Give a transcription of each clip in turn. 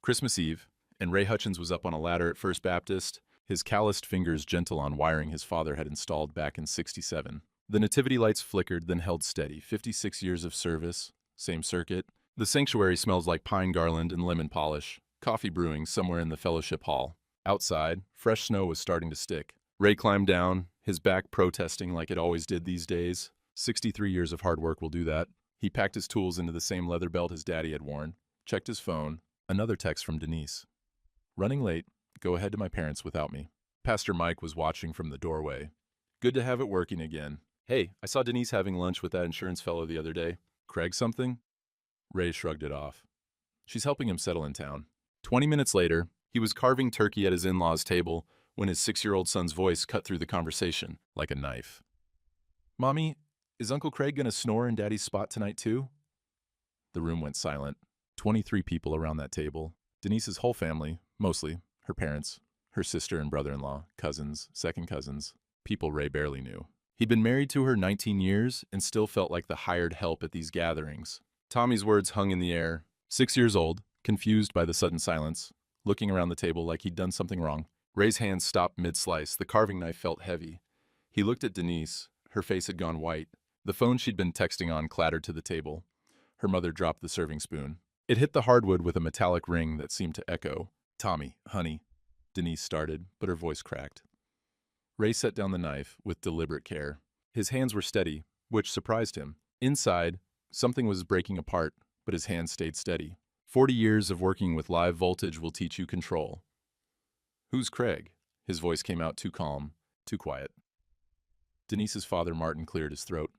Christmas Eve, and Ray Hutchins was up on a ladder at First Baptist, his calloused fingers gentle on wiring his father had installed back in '67. The nativity lights flickered, then held steady. 56 years of service, same circuit. The sanctuary smells like pine garland and lemon polish. Coffee brewing somewhere in the fellowship hall. Outside, fresh snow was starting to stick. Ray climbed down, his back protesting like it always did these days. 63 years of hard work will do that. He packed his tools into the same leather belt his daddy had worn, checked his phone. Another text from Denise. Running late, go ahead to my parents without me. Pastor Mike was watching from the doorway. Good to have it working again. Hey, I saw Denise having lunch with that insurance fellow the other day. Craig something? Ray shrugged it off. She's helping him settle in town. 20 minutes later, he was carving turkey at his in-laws' table when his 6-year-old son's voice cut through the conversation like a knife. Mommy, is Uncle Craig gonna snore in Daddy's spot tonight too? The room went silent. 23 people around that table. Denise's whole family, mostly, her parents, her sister and brother-in-law, cousins, second cousins, people Ray barely knew. He'd been married to her 19 years and still felt like the hired help at these gatherings. Tommy's words hung in the air. 6 years old, confused by the sudden silence, looking around the table like he'd done something wrong. Ray's hands stopped mid-slice. The carving knife felt heavy. He looked at Denise. Her face had gone white. The phone she'd been texting on clattered to the table. Her mother dropped the serving spoon. It hit the hardwood with a metallic ring that seemed to echo. Tommy, honey, Denise started, but her voice cracked. Ray set down the knife with deliberate care. His hands were steady, which surprised him. Inside, something was breaking apart, but his hands stayed steady. 40 years of working with live voltage will teach you control. Who's Craig? His voice came out too calm, too quiet. Denise's father, Martin, cleared his throat.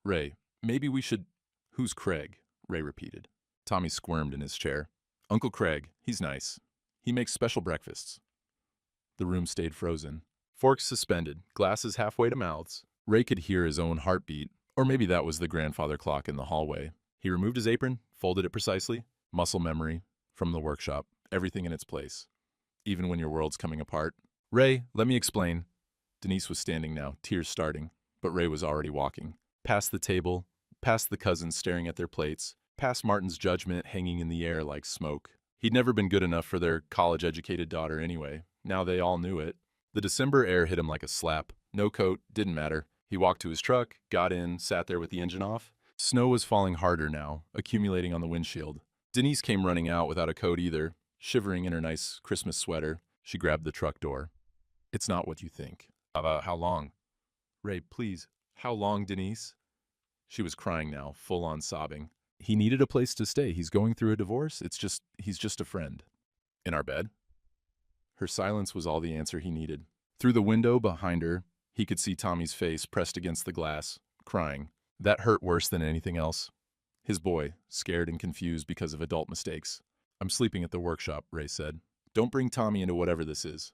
Ray, maybe we should... Who's Craig? Ray repeated. Tommy squirmed in his chair. Uncle Craig, he's nice. He makes special breakfasts. The room stayed frozen. Forks suspended, glasses halfway to mouths. Ray could hear his own heartbeat, or maybe that was the grandfather clock in the hallway. He removed his apron, folded it precisely. Muscle memory, from the workshop, everything in its place. Even when your world's coming apart. Ray, let me explain. Denise was standing now, tears starting, but Ray was already walking. Past the table, past the cousins staring at their plates, past Martin's judgment hanging in the air like smoke. He'd never been good enough for their college-educated daughter anyway. Now they all knew it. The December air hit him like a slap. No coat, didn't matter. He walked to his truck, got in, sat there with the engine off. Snow was falling harder now, accumulating on the windshield. Denise came running out without a coat either, shivering in her nice Christmas sweater. She grabbed the truck door. It's not what you think. How long? Ray, please. How long, Denise? She was crying now, full-on sobbing. He needed a place to stay. He's going through a divorce. He's just a friend. In our bed? Her silence was all the answer he needed. Through the window behind her, he could see Tommy's face pressed against the glass, crying. That hurt worse than anything else. His boy, scared and confused because of adult mistakes. I'm sleeping at the workshop, Ray said. Don't bring Tommy into whatever this is.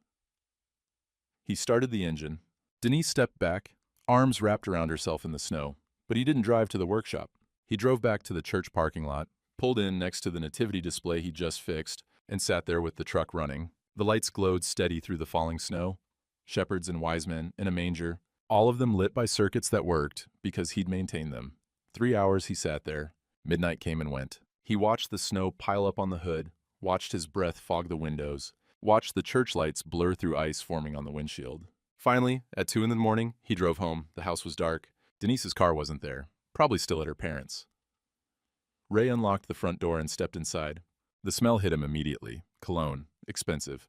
He started the engine. Denise stepped back, arms wrapped around herself in the snow. But he didn't drive to the workshop. He drove back to the church parking lot, pulled in next to the nativity display he just fixed, and sat there with the truck running. The lights glowed steady through the falling snow. Shepherds and wise men in a manger, all of them lit by circuits that worked because he'd maintained them. 3 hours he sat there. Midnight came and went. He watched the snow pile up on the hood, watched his breath fog the windows, watched the church lights blur through ice forming on the windshield. Finally, at 2 in the morning, he drove home. The house was dark. Denise's car wasn't there, probably still at her parents'. Ray unlocked the front door and stepped inside. The smell hit him immediately. Cologne. Expensive.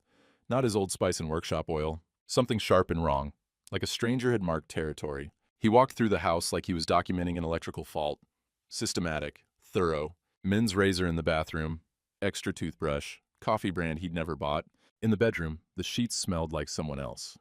Not his Old Spice and workshop oil. Something sharp and wrong. Like a stranger had marked territory. He walked through the house like he was documenting an electrical fault. Systematic. Thorough. Men's razor in the bathroom. Extra toothbrush. Coffee brand he'd never bought. In the bedroom, the sheets smelled like someone else.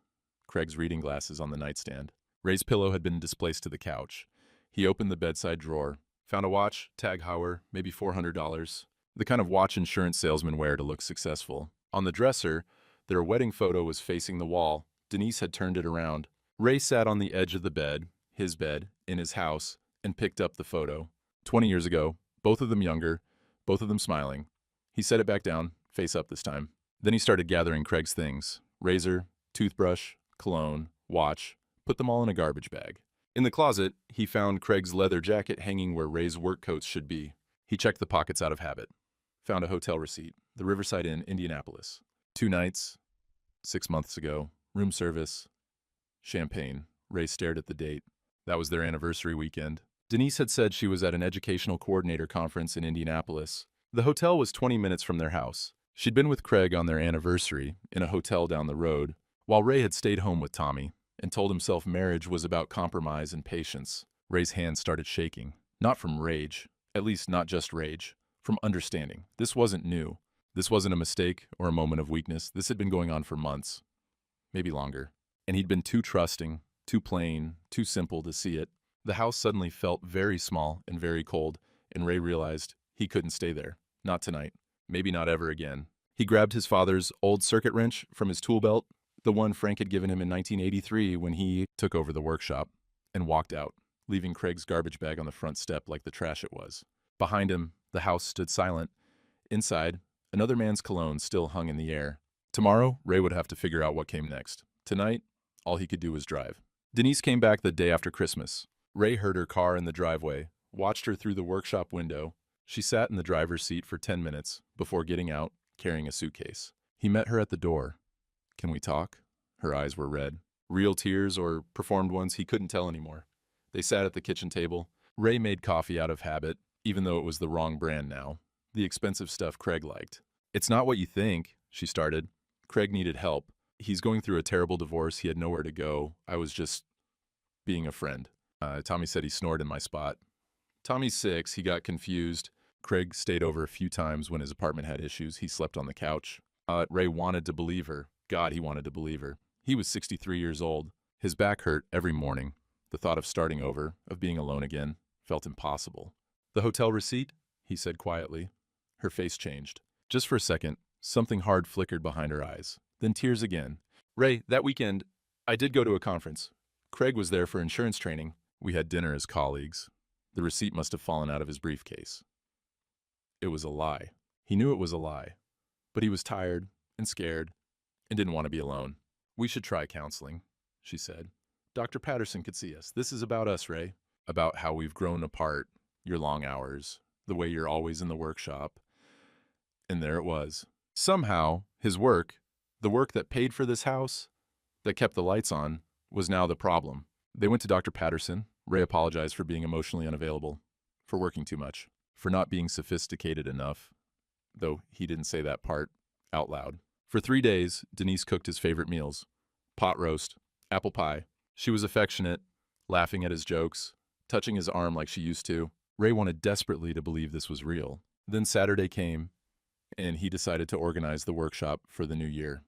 Craig's reading glasses on the nightstand. Ray's pillow had been displaced to the couch. He opened the bedside drawer. Found a watch, Tag Heuer, maybe $400. The kind of watch insurance salesmen wear to look successful. On the dresser, their wedding photo was facing the wall. Denise had turned it around. Ray sat on the edge of the bed, his bed, in his house, and picked up the photo. 20 years ago, both of them younger, both of them smiling. He set it back down, face up this time. Then he started gathering Craig's things. Razor, toothbrush, cologne, watch. Put them all in a garbage bag. In the closet, he found Craig's leather jacket hanging where Ray's work coats should be. He checked the pockets out of habit. Found a hotel receipt. The Riverside Inn, Indianapolis. 2 nights, 6 months ago. Room service. Champagne. Ray stared at the date. That was their anniversary weekend. Denise had said she was at an educational coordinator conference in Indianapolis. The hotel was 20 minutes from their house. She'd been with Craig on their anniversary in a hotel down the road, while Ray had stayed home with Tommy and told himself marriage was about compromise and patience. Ray's hands started shaking. Not from rage, at least not just rage, from understanding. This wasn't new. This wasn't a mistake or a moment of weakness. This had been going on for months, maybe longer. And he'd been too trusting, too plain, too simple to see it. The house suddenly felt very small and very cold, and Ray realized he couldn't stay there. Not tonight. Maybe not ever again. He grabbed his father's old circuit wrench from his tool belt, the one Frank had given him in 1983 when he took over the workshop, and walked out, leaving Craig's garbage bag on the front step like the trash it was. Behind him, the house stood silent. Inside, another man's cologne still hung in the air. Tomorrow, Ray would have to figure out what came next. Tonight, all he could do was drive. Denise came back the day after Christmas. Ray heard her car in the driveway, watched her through the workshop window. She sat in the driver's seat for 10 minutes before getting out, carrying a suitcase. He met her at the door. "Can we talk?" Her eyes were red. Real tears or performed ones, he couldn't tell anymore. They sat at the kitchen table. Ray made coffee out of habit, even though it was the wrong brand now. The expensive stuff Craig liked. "It's not what you think," she started. Craig needed help. He's going through a terrible divorce. He had nowhere to go. I was just being a friend. Tommy said he snored in my spot. Tommy's 6. He got confused. Craig stayed over a few times when his apartment had issues. He slept on the couch. Ray wanted to believe her. God, he wanted to believe her. He was 63 years old. His back hurt every morning. The thought of starting over, of being alone again, felt impossible. "The hotel receipt?" he said quietly. Her face changed. Just for a second, something hard flickered behind her eyes. Then tears again. "Ray, that weekend, I did go to a conference. Craig was there for insurance training. We had dinner as colleagues. The receipt must have fallen out of his briefcase." It was a lie. He knew it was a lie. But he was tired and scared and didn't want to be alone. "We should try counseling," she said. "Dr. Patterson could see us. This is about us, Ray. About how we've grown apart, your long hours, the way you're always in the workshop." And there it was. Somehow, his work, the work that paid for this house, that kept the lights on, was now the problem. They went to Dr. Patterson. Ray apologized for being emotionally unavailable, for working too much, for not being sophisticated enough, though he didn't say that part out loud. For 3 days, Denise cooked his favorite meals. Pot roast, apple pie. She was affectionate, laughing at his jokes, touching his arm like she used to. Ray wanted desperately to believe this was real. Then Saturday came, and he decided to organize the workshop for the new year.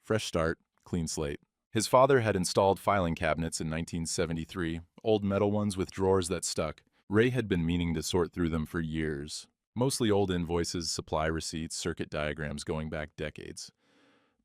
Fresh start, clean slate. His father had installed filing cabinets in 1973, old metal ones with drawers that stuck. Ray had been meaning to sort through them for years. Mostly old invoices, supply receipts, circuit diagrams going back decades.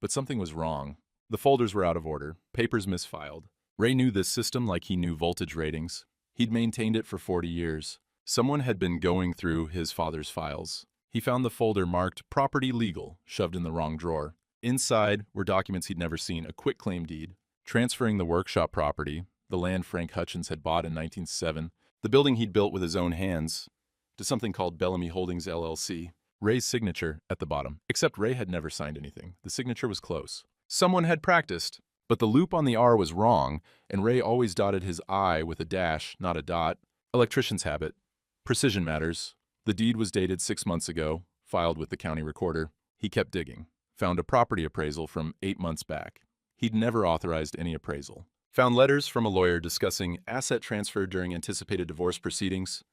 But something was wrong. The folders were out of order, papers misfiled. Ray knew this system like he knew voltage ratings. He'd maintained it for 40 years. Someone had been going through his father's files. He found the folder marked Property Legal, shoved in the wrong drawer. Inside were documents he'd never seen, a quitclaim deed, transferring the workshop property, the land Frank Hutchins had bought in 1907, the building he'd built with his own hands, to something called Bellamy Holdings LLC. Ray's signature at the bottom, except Ray had never signed anything. The signature was close. Someone had practiced, but the loop on the R was wrong, and Ray always dotted his I with a dash, not a dot. Electrician's habit. Precision matters. The deed was dated 6 months ago, filed with the county recorder. He kept digging. Found a property appraisal from 8 months back. He'd never authorized any appraisal. Found letters from a lawyer discussing asset transfer during anticipated divorce proceedings.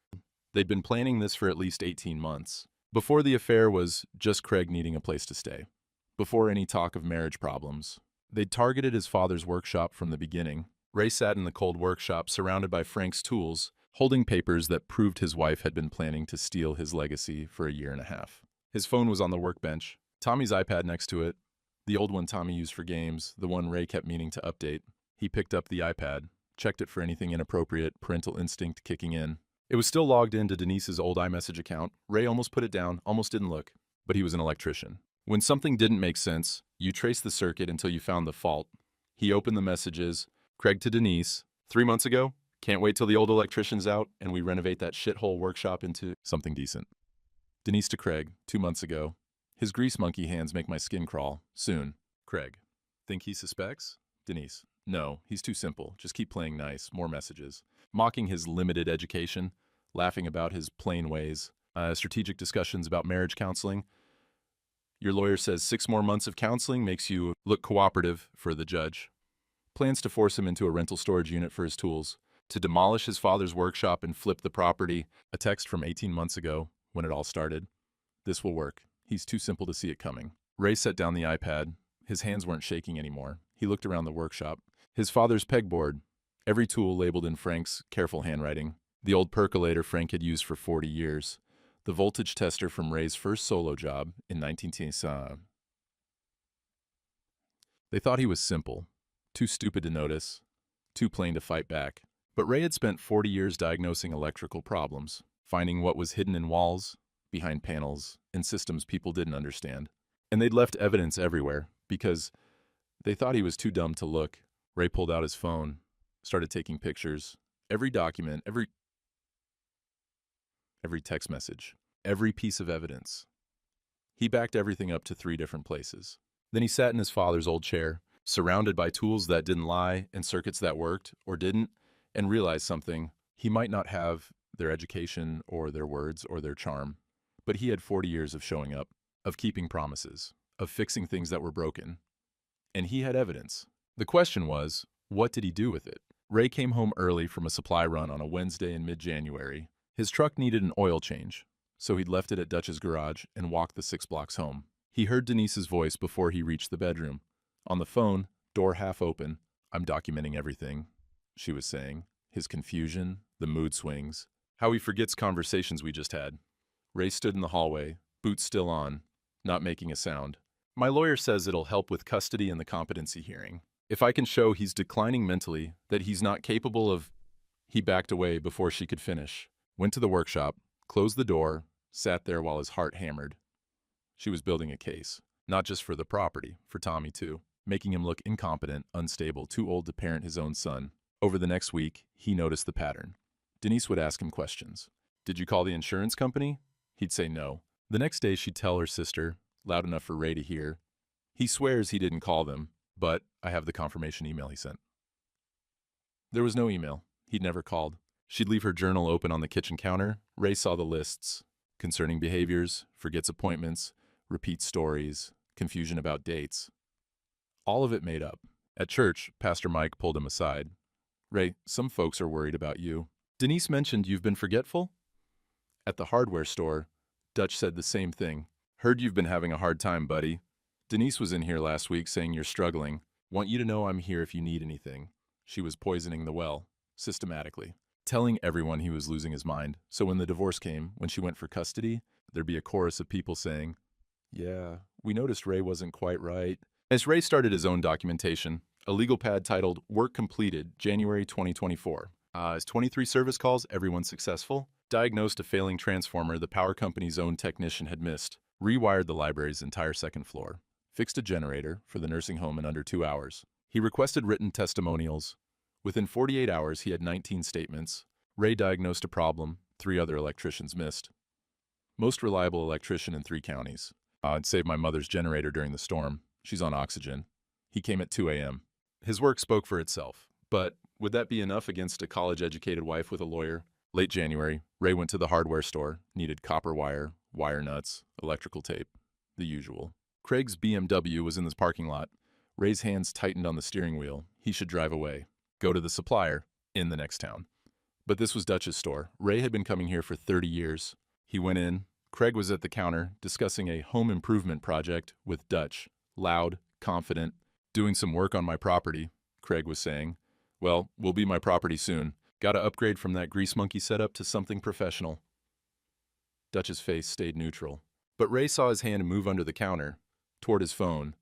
They'd been planning this for at least 18 months. Before the affair was just Craig needing a place to stay. Before any talk of marriage problems. They'd targeted his father's workshop from the beginning. Ray sat in the cold workshop surrounded by Frank's tools, holding papers that proved his wife had been planning to steal his legacy for a year and a half. His phone was on the workbench. Tommy's iPad next to it, the old one Tommy used for games, the one Ray kept meaning to update. He picked up the iPad, checked it for anything inappropriate, parental instinct kicking in. It was still logged into Denise's old iMessage account. Ray almost put it down, almost didn't look, but he was an electrician. When something didn't make sense, you traced the circuit until you found the fault. He opened the messages. Craig to Denise, 3 months ago, can't wait till the old electrician's out and we renovate that shithole workshop into something decent. Denise to Craig, 2 months ago. His grease monkey hands make my skin crawl. Soon. Craig. Think he suspects? Denise. No, he's too simple. Just keep playing nice. More messages. Mocking his limited education. Laughing about his plain ways. Strategic discussions about marriage counseling. Your lawyer says 6 more months of counseling makes you look cooperative for the judge. Plans to force him into a rental storage unit for his tools. To demolish his father's workshop and flip the property. A text from 18 months ago, when it all started. This will work. He's too simple to see it coming. Ray set down the iPad. His hands weren't shaking anymore. He looked around the workshop. His father's pegboard. Every tool labeled in Frank's careful handwriting. The old percolator Frank had used for 40 years. The voltage tester from Ray's first solo job in 1910. They thought he was simple. Too stupid to notice. Too plain to fight back. But Ray had spent 40 years diagnosing electrical problems. Finding what was hidden in walls, behind panels, and systems people didn't understand. And they'd left evidence everywhere, because they thought he was too dumb to look. Ray pulled out his phone, started taking pictures. Every document, every text message, every piece of evidence. He backed everything up to 3 different places. Then he sat in his father's old chair, surrounded by tools that didn't lie and circuits that worked or didn't, and realized something. He might not have their education or their words or their charm, but he had 40 years of showing up, of keeping promises, of fixing things that were broken. And he had evidence. The question was, what did he do with it? Ray came home early from a supply run on a Wednesday in mid-January. His truck needed an oil change, so he'd left it at Dutch's garage and walked the 6 blocks home. He heard Denise's voice before he reached the bedroom. On the phone, door half open. I'm documenting everything, she was saying. His confusion, the mood swings, how he forgets conversations we just had. Ray stood in the hallway, boots still on, not making a sound. My lawyer says it'll help with custody and the competency hearing. If I can show he's declining mentally, that he's not capable of... He backed away before she could finish. Went to the workshop, closed the door, sat there while his heart hammered. She was building a case, not just for the property, for Tommy too, making him look incompetent, unstable, too old to parent his own son. Over the next week, he noticed the pattern. Denise would ask him questions. Did you call the insurance company? He'd say no. The next day she'd tell her sister, loud enough for Ray to hear. He swears he didn't call them, but I have the confirmation email he sent. There was no email. He'd never called. She'd leave her journal open on the kitchen counter. Ray saw the lists. Concerning behaviors, forgets appointments, repeats stories, confusion about dates. All of it made up. At church, Pastor Mike pulled him aside. Ray, some folks are worried about you. Denise mentioned you've been forgetful? At the hardware store, Dutch said the same thing. Heard you've been having a hard time, buddy. Denise was in here last week saying you're struggling. Want you to know I'm here if you need anything. She was poisoning the well, systematically. Telling everyone he was losing his mind, so when the divorce came, when she went for custody, there'd be a chorus of people saying, yeah, we noticed Ray wasn't quite right. As Ray started his own documentation, a legal pad titled Work Completed, January 2024. His 23 service calls, everyone successful. Diagnosed a failing transformer the power company's own technician had missed. Rewired the library's entire second floor. Fixed a generator for the nursing home in under 2 hours. He requested written testimonials. Within 48 hours, he had 19 statements. Ray diagnosed a problem 3 other electricians missed. Most reliable electrician in 3 counties. I'd saved my mother's generator during the storm. She's on oxygen. He came at 2 a.m. His work spoke for itself. But would that be enough against a college-educated wife with a lawyer? Late January, Ray went to the hardware store, needed copper wire, wire nuts, electrical tape, the usual. Craig's BMW was in the parking lot. Ray's hands tightened on the steering wheel. He should drive away. Go to the supplier in the next town. But this was Dutch's store. Ray had been coming here for 30 years. He went in. Craig was at the counter discussing a home improvement project with Dutch. Loud, confident. Doing some work on my property, Craig was saying. Well, will be my property soon. Gotta upgrade from that grease monkey setup to something professional. Dutch's face stayed neutral. But Ray saw his hand move under the counter, toward his phone.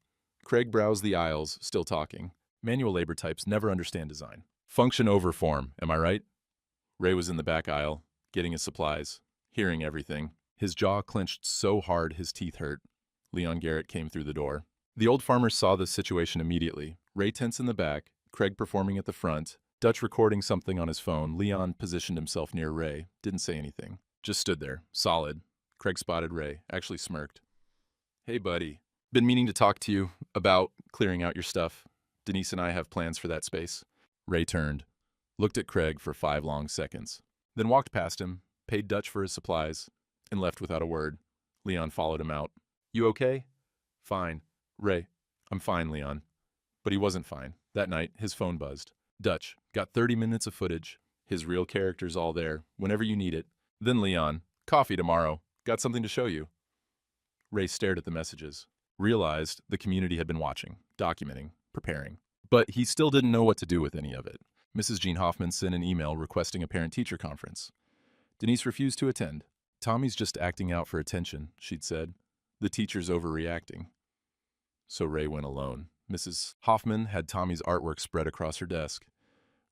Craig browsed the aisles, still talking. Manual labor types never understand design. Function over form, am I right? Ray was in the back aisle, getting his supplies, hearing everything. His jaw clenched so hard his teeth hurt. Leon Garrett came through the door. The old farmer saw the situation immediately. Ray tense in the back, Craig performing at the front, Dutch recording something on his phone. Leon positioned himself near Ray, didn't say anything. Just stood there, solid, Craig spotted Ray, actually smirked. Hey, buddy. Been meaning to talk to you about clearing out your stuff. Denise and I have plans for that space. Ray turned, looked at Craig for 5 long seconds, then walked past him, paid Dutch for his supplies, and left without a word. Leon followed him out. You okay? Fine. Ray, I'm fine, Leon. But he wasn't fine. That night, his phone buzzed. Dutch, got 30 minutes of footage. His real character's all there, whenever you need it. Then Leon, coffee tomorrow. Got something to show you. Ray stared at the messages, realized the community had been watching, documenting, preparing. But he still didn't know what to do with any of it. Mrs. Jean Hoffman sent an email requesting a parent-teacher conference. Denise refused to attend. Tommy's just acting out for attention, she'd said. The teacher's overreacting. So Ray went alone. Mrs. Hoffman had Tommy's artwork spread across her desk.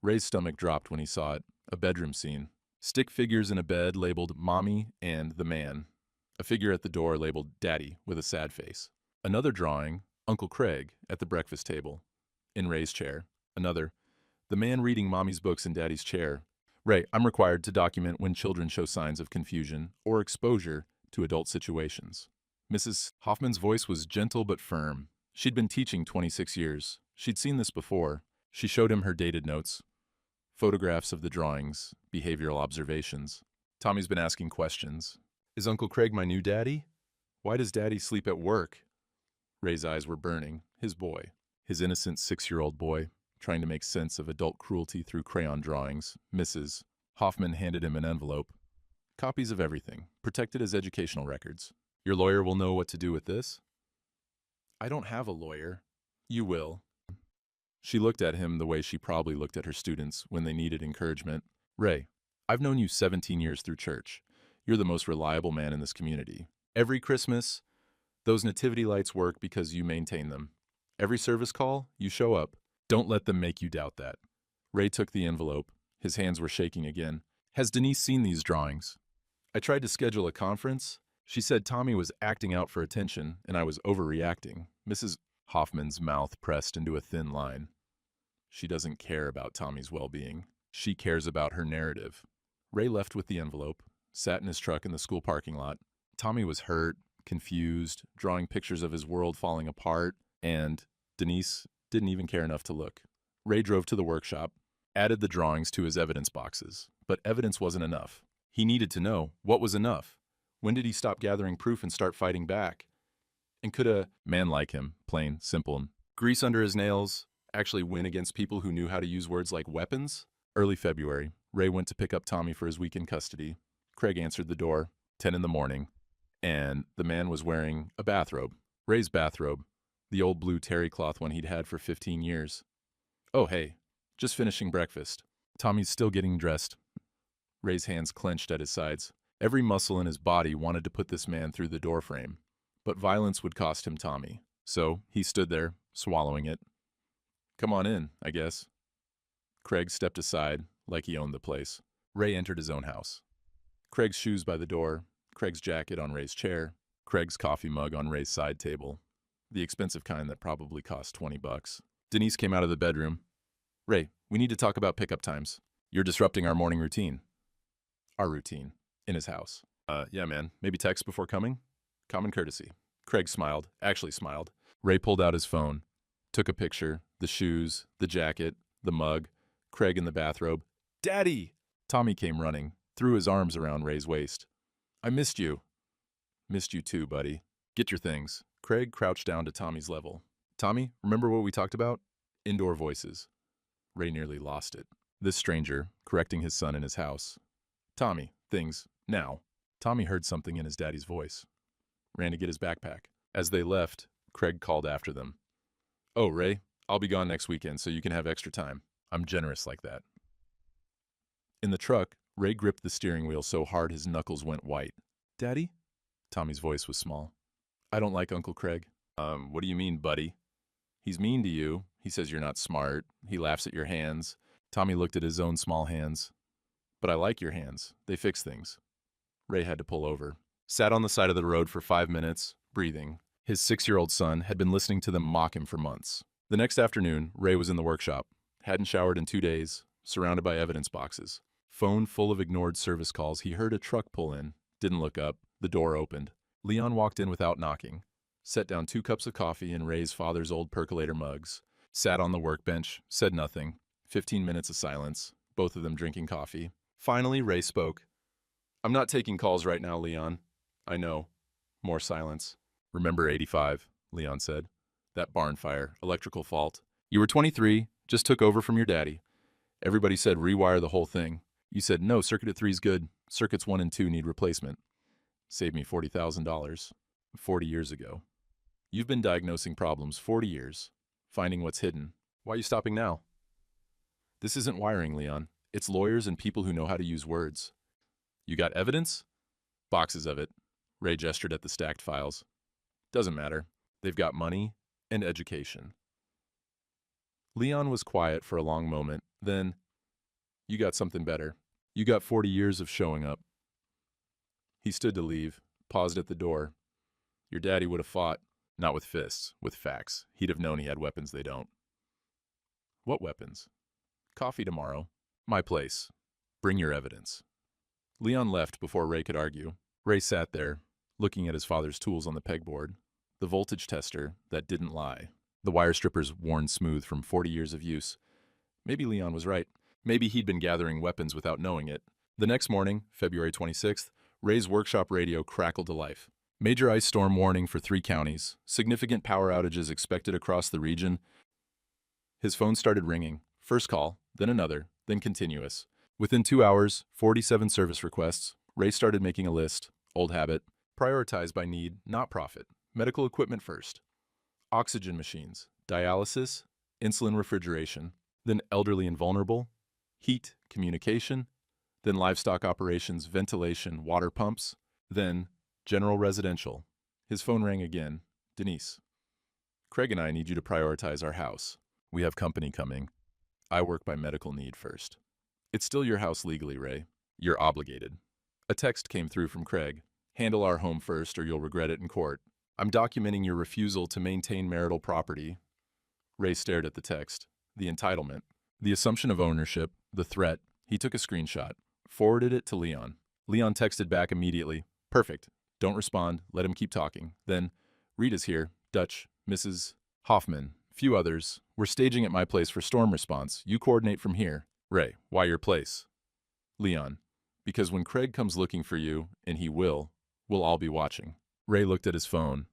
Ray's stomach dropped when he saw it. A bedroom scene. Stick figures in a bed labeled Mommy and the Man. A figure at the door labeled Daddy with a sad face. Another drawing, Uncle Craig, at the breakfast table. In Ray's chair. Another, the man reading Mommy's books in Daddy's chair. Ray, I'm required to document when children show signs of confusion or exposure to adult situations. Mrs. Hoffman's voice was gentle but firm. She'd been teaching 26 years. She'd seen this before. She showed him her dated notes. Photographs of the drawings, behavioral observations. Tommy's been asking questions. Is Uncle Craig my new daddy? Why does Daddy sleep at work? Ray's eyes were burning. His boy. His innocent 6-year-old boy, trying to make sense of adult cruelty through crayon drawings. Mrs. Hoffman handed him an envelope. Copies of everything, protected as educational records. Your lawyer will know what to do with this? I don't have a lawyer. You will. She looked at him the way she probably looked at her students when they needed encouragement. Ray, I've known you 17 years through church. You're the most reliable man in this community. Every Christmas, those nativity lights work because you maintain them. Every service call, you show up. Don't let them make you doubt that. Ray took the envelope. His hands were shaking again. Has Denise seen these drawings? I tried to schedule a conference. She said Tommy was acting out for attention and I was overreacting. Mrs. Hoffman's mouth pressed into a thin line. She doesn't care about Tommy's well-being. She cares about her narrative. Ray left with the envelope, sat in his truck in the school parking lot. Tommy was hurt, confused, drawing pictures of his world falling apart, and Denise didn't even care enough to look. Ray drove to the workshop, added the drawings to his evidence boxes, but evidence wasn't enough. He needed to know what was enough. When did he stop gathering proof and start fighting back? And could a man like him, plain, simple, grease under his nails, actually win against people who knew how to use words like weapons? Early February, Ray went to pick up Tommy for his week in custody. Craig answered the door, 10 in the morning, and the man was wearing a bathrobe. Ray's bathrobe, the old blue terry cloth one he'd had for 15 years. Oh, hey, just finishing breakfast. Tommy's still getting dressed. Ray's hands clenched at his sides. Every muscle in his body wanted to put this man through the doorframe, but violence would cost him Tommy. So he stood there, swallowing it. Come on in, I guess. Craig stepped aside, like he owned the place. Ray entered his own house. Craig's shoes by the door, Craig's jacket on Ray's chair, Craig's coffee mug on Ray's side table, the expensive kind that probably cost $20. Denise came out of the bedroom. Ray, we need to talk about pickup times. You're disrupting our morning routine. Our routine. In his house. Yeah, man. Maybe text before coming? Common courtesy. Craig smiled. Actually smiled. Ray pulled out his phone. Took a picture. The shoes, the jacket, the mug, Craig in the bathrobe. Daddy! Tommy came running, threw his arms around Ray's waist. I missed you. Missed you too, buddy. Get your things. Craig crouched down to Tommy's level. Tommy, remember what we talked about? Indoor voices. Ray nearly lost it. This stranger, correcting his son in his house. Tommy, things, now. Tommy heard something in his daddy's voice. Ran to get his backpack. As they left, Craig called after them. Oh, Ray, I'll be gone next weekend so you can have extra time. I'm generous like that. In the truck, Ray gripped the steering wheel so hard his knuckles went white. Daddy? Tommy's voice was small. I don't like Uncle Craig. What do you mean, buddy? He's mean to you. He says you're not smart. He laughs at your hands. Tommy looked at his own small hands. But I like your hands. They fix things. Ray had to pull over. Sat on the side of the road for 5 minutes, breathing. His 6-year-old son had been listening to them mock him for months. The next afternoon, Ray was in the workshop. Hadn't showered in 2 days, surrounded by evidence boxes. Phone full of ignored service calls. He heard a truck pull in, didn't look up, The door opened. Leon walked in without knocking, set down 2 cups of coffee in Ray's father's old percolator mugs, sat on the workbench, said nothing. 15 minutes of silence, both of them drinking coffee. Finally, Ray spoke. "I'm not taking calls right now, Leon." "I know." More silence. "Remember 85, Leon said. "That barn fire, electrical fault. You were 23, just took over from your daddy. Everybody said rewire the whole thing. You said, no, circuit at 3's good. Circuits 1 and 2 need replacement. Saved me $40,000. 40 years ago. You've been diagnosing problems 40 years, finding what's hidden. Why are you stopping now?" "This isn't wiring, Leon. It's lawyers and people who know how to use words." "You got evidence?" "Boxes of it." Ray gestured at the stacked files. "Doesn't matter. They've got money and education." Leon was quiet for a long moment. Then, "You got something better. You got 40 years of showing up." He stood to leave, paused at the door. "Your daddy would have fought, not with fists, with facts. He'd have known he had weapons they don't." "What weapons?" "Coffee tomorrow. My place. Bring your evidence." Leon left before Ray could argue. Ray sat there, looking at his father's tools on the pegboard. The voltage tester that didn't lie. The wire strippers worn smooth from 40 years of use. Maybe Leon was right. Maybe he'd been gathering weapons without knowing it. The next morning, February 26th, Ray's workshop radio crackled to life. Major ice storm warning for 3 counties. Significant power outages expected across the region. His phone started ringing. First call, then another, then continuous. Within 2 hours, 47 service requests. Ray started making a list. Old habit. Prioritized by need, not profit. Medical equipment first. Oxygen machines, dialysis, insulin refrigeration, then elderly and vulnerable, heat, communication, then livestock operations, ventilation, water pumps, then general residential. His phone rang again. "Denise, Craig and I need you to prioritize our house. We have company coming. I work by medical need first." "It's still your house legally, Ray. You're obligated." A text came through from Craig. "Handle our home first or you'll regret it in court. I'm documenting your refusal to maintain marital property." Ray stared at the text. The entitlement. The assumption of ownership. The threat. He took a screenshot. Forwarded it to Leon. Leon texted back immediately. "Perfect. Don't respond. Let him keep talking." Then, "Rita's here. Dutch. Mrs. Hoffman. Few others. We're staging at my place for storm response. You coordinate from here." Ray, "Why your place?" Leon, "Because when Craig comes looking for you, and he will, we'll all be watching." Ray looked at his phone.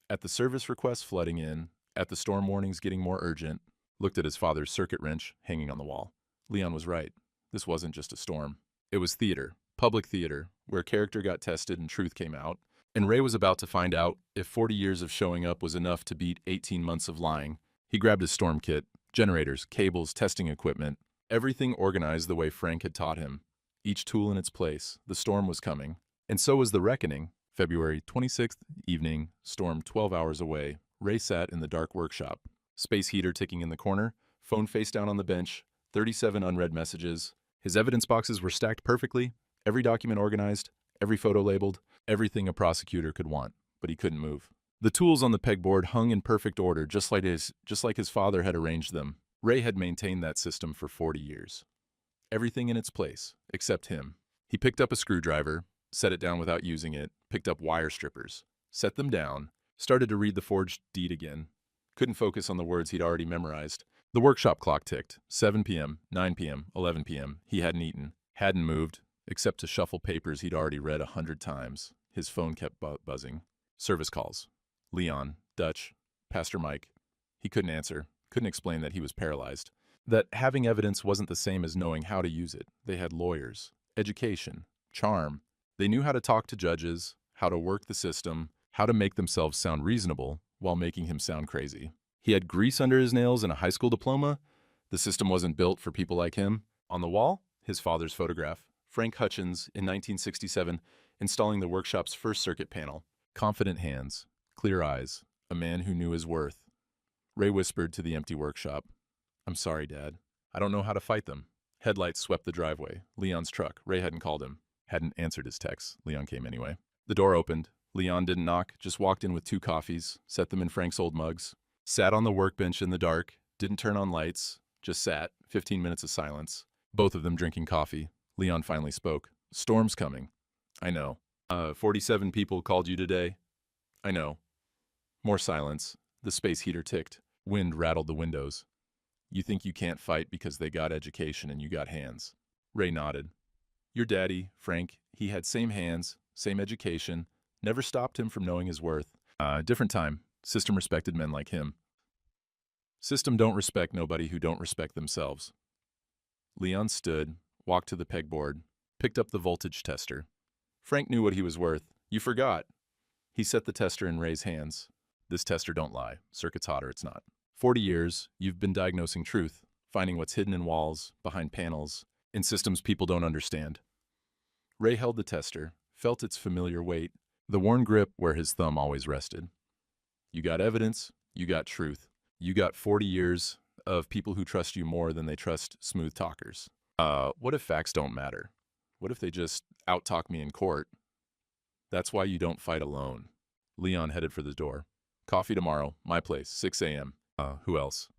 At the service requests flooding in, at the storm warnings getting more urgent, looked at his father's circuit wrench hanging on the wall. Leon was right. This wasn't just a storm. It was theater, public theater, where character got tested and truth came out. And Ray was about to find out if 40 years of showing up was enough to beat 18 months of lying. He grabbed his storm kit, generators, cables, testing equipment, everything organized the way Frank had taught him. Each tool in its place. The storm was coming. And so was the reckoning. February 26th evening, storm 12 hours away. Ray sat in the dark workshop. Space heater ticking in the corner, phone face down on the bench, 37 unread messages. His evidence boxes were stacked perfectly, every document organized, every photo labeled, everything a prosecutor could want, but he couldn't move. The tools on the pegboard hung in perfect order, just like his father had arranged them. Ray had maintained that system for 40 years. Everything in its place, except him. He picked up a screwdriver, set it down without using it, picked up wire strippers, set them down, started to read the forged deed again. Couldn't focus on the words he'd already memorized. The workshop clock ticked. 7 p.m., 9 p.m., 11 p.m. He hadn't eaten, hadn't moved, except to shuffle papers he'd already read 100 times. His phone kept buzzing. Service calls. Leon, Dutch, Pastor Mike. He couldn't answer, couldn't explain that he was paralyzed. That having evidence wasn't the same as knowing how to use it. They had lawyers, education, charm. They knew how to talk to judges, how to work the system, how to make themselves sound reasonable while making him sound crazy. He had grease under his nails and a high school diploma. The system wasn't built for people like him. On the wall, his father's photograph. Frank Hutchins in 1967, installing the workshop's first circuit panel. Confident hands, clear eyes, a man who knew his worth. Ray whispered to the empty workshop, "I'm sorry, Dad. I don't know how to fight them." Headlights swept the driveway. Leon's truck. Ray hadn't called him. Hadn't answered his texts. Leon came anyway. The door opened. Leon didn't knock, just walked in with 2 coffees, set them in Frank's old mugs. Sat on the workbench in the dark, didn't turn on lights, just sat. 15 minutes of silence. Both of them drinking coffee. Leon finally spoke. "Storm's coming." "I know." 47 people called you today? I know. More silence. The space heater ticked. Wind rattled the windows. You think you can't fight because they got education and you got hands. Ray nodded. Your daddy, Frank, he had same hands, same education, never stopped him from knowing his worth. Different time. System respected men like him. System don't respect nobody who don't respect themselves. Leon stood, walked to the pegboard, picked up the voltage tester. Frank knew what he was worth. You forgot. He set the tester in Ray's hands. This tester don't lie. Circuit's hot or it's not. 40 years, you've been diagnosing truth, finding what's hidden in walls, behind panels, in systems people don't understand. Ray held the tester, felt its familiar weight, the worn grip where his thumb always rested. You got evidence, you got truth. You got 40 years of people who trust you more than they trust smooth talkers. What if facts don't matter? What if they just out-talk me in court? That's why you don't fight alone. Leon headed for the door. Coffee tomorrow, my place, 6 a.m. Who else?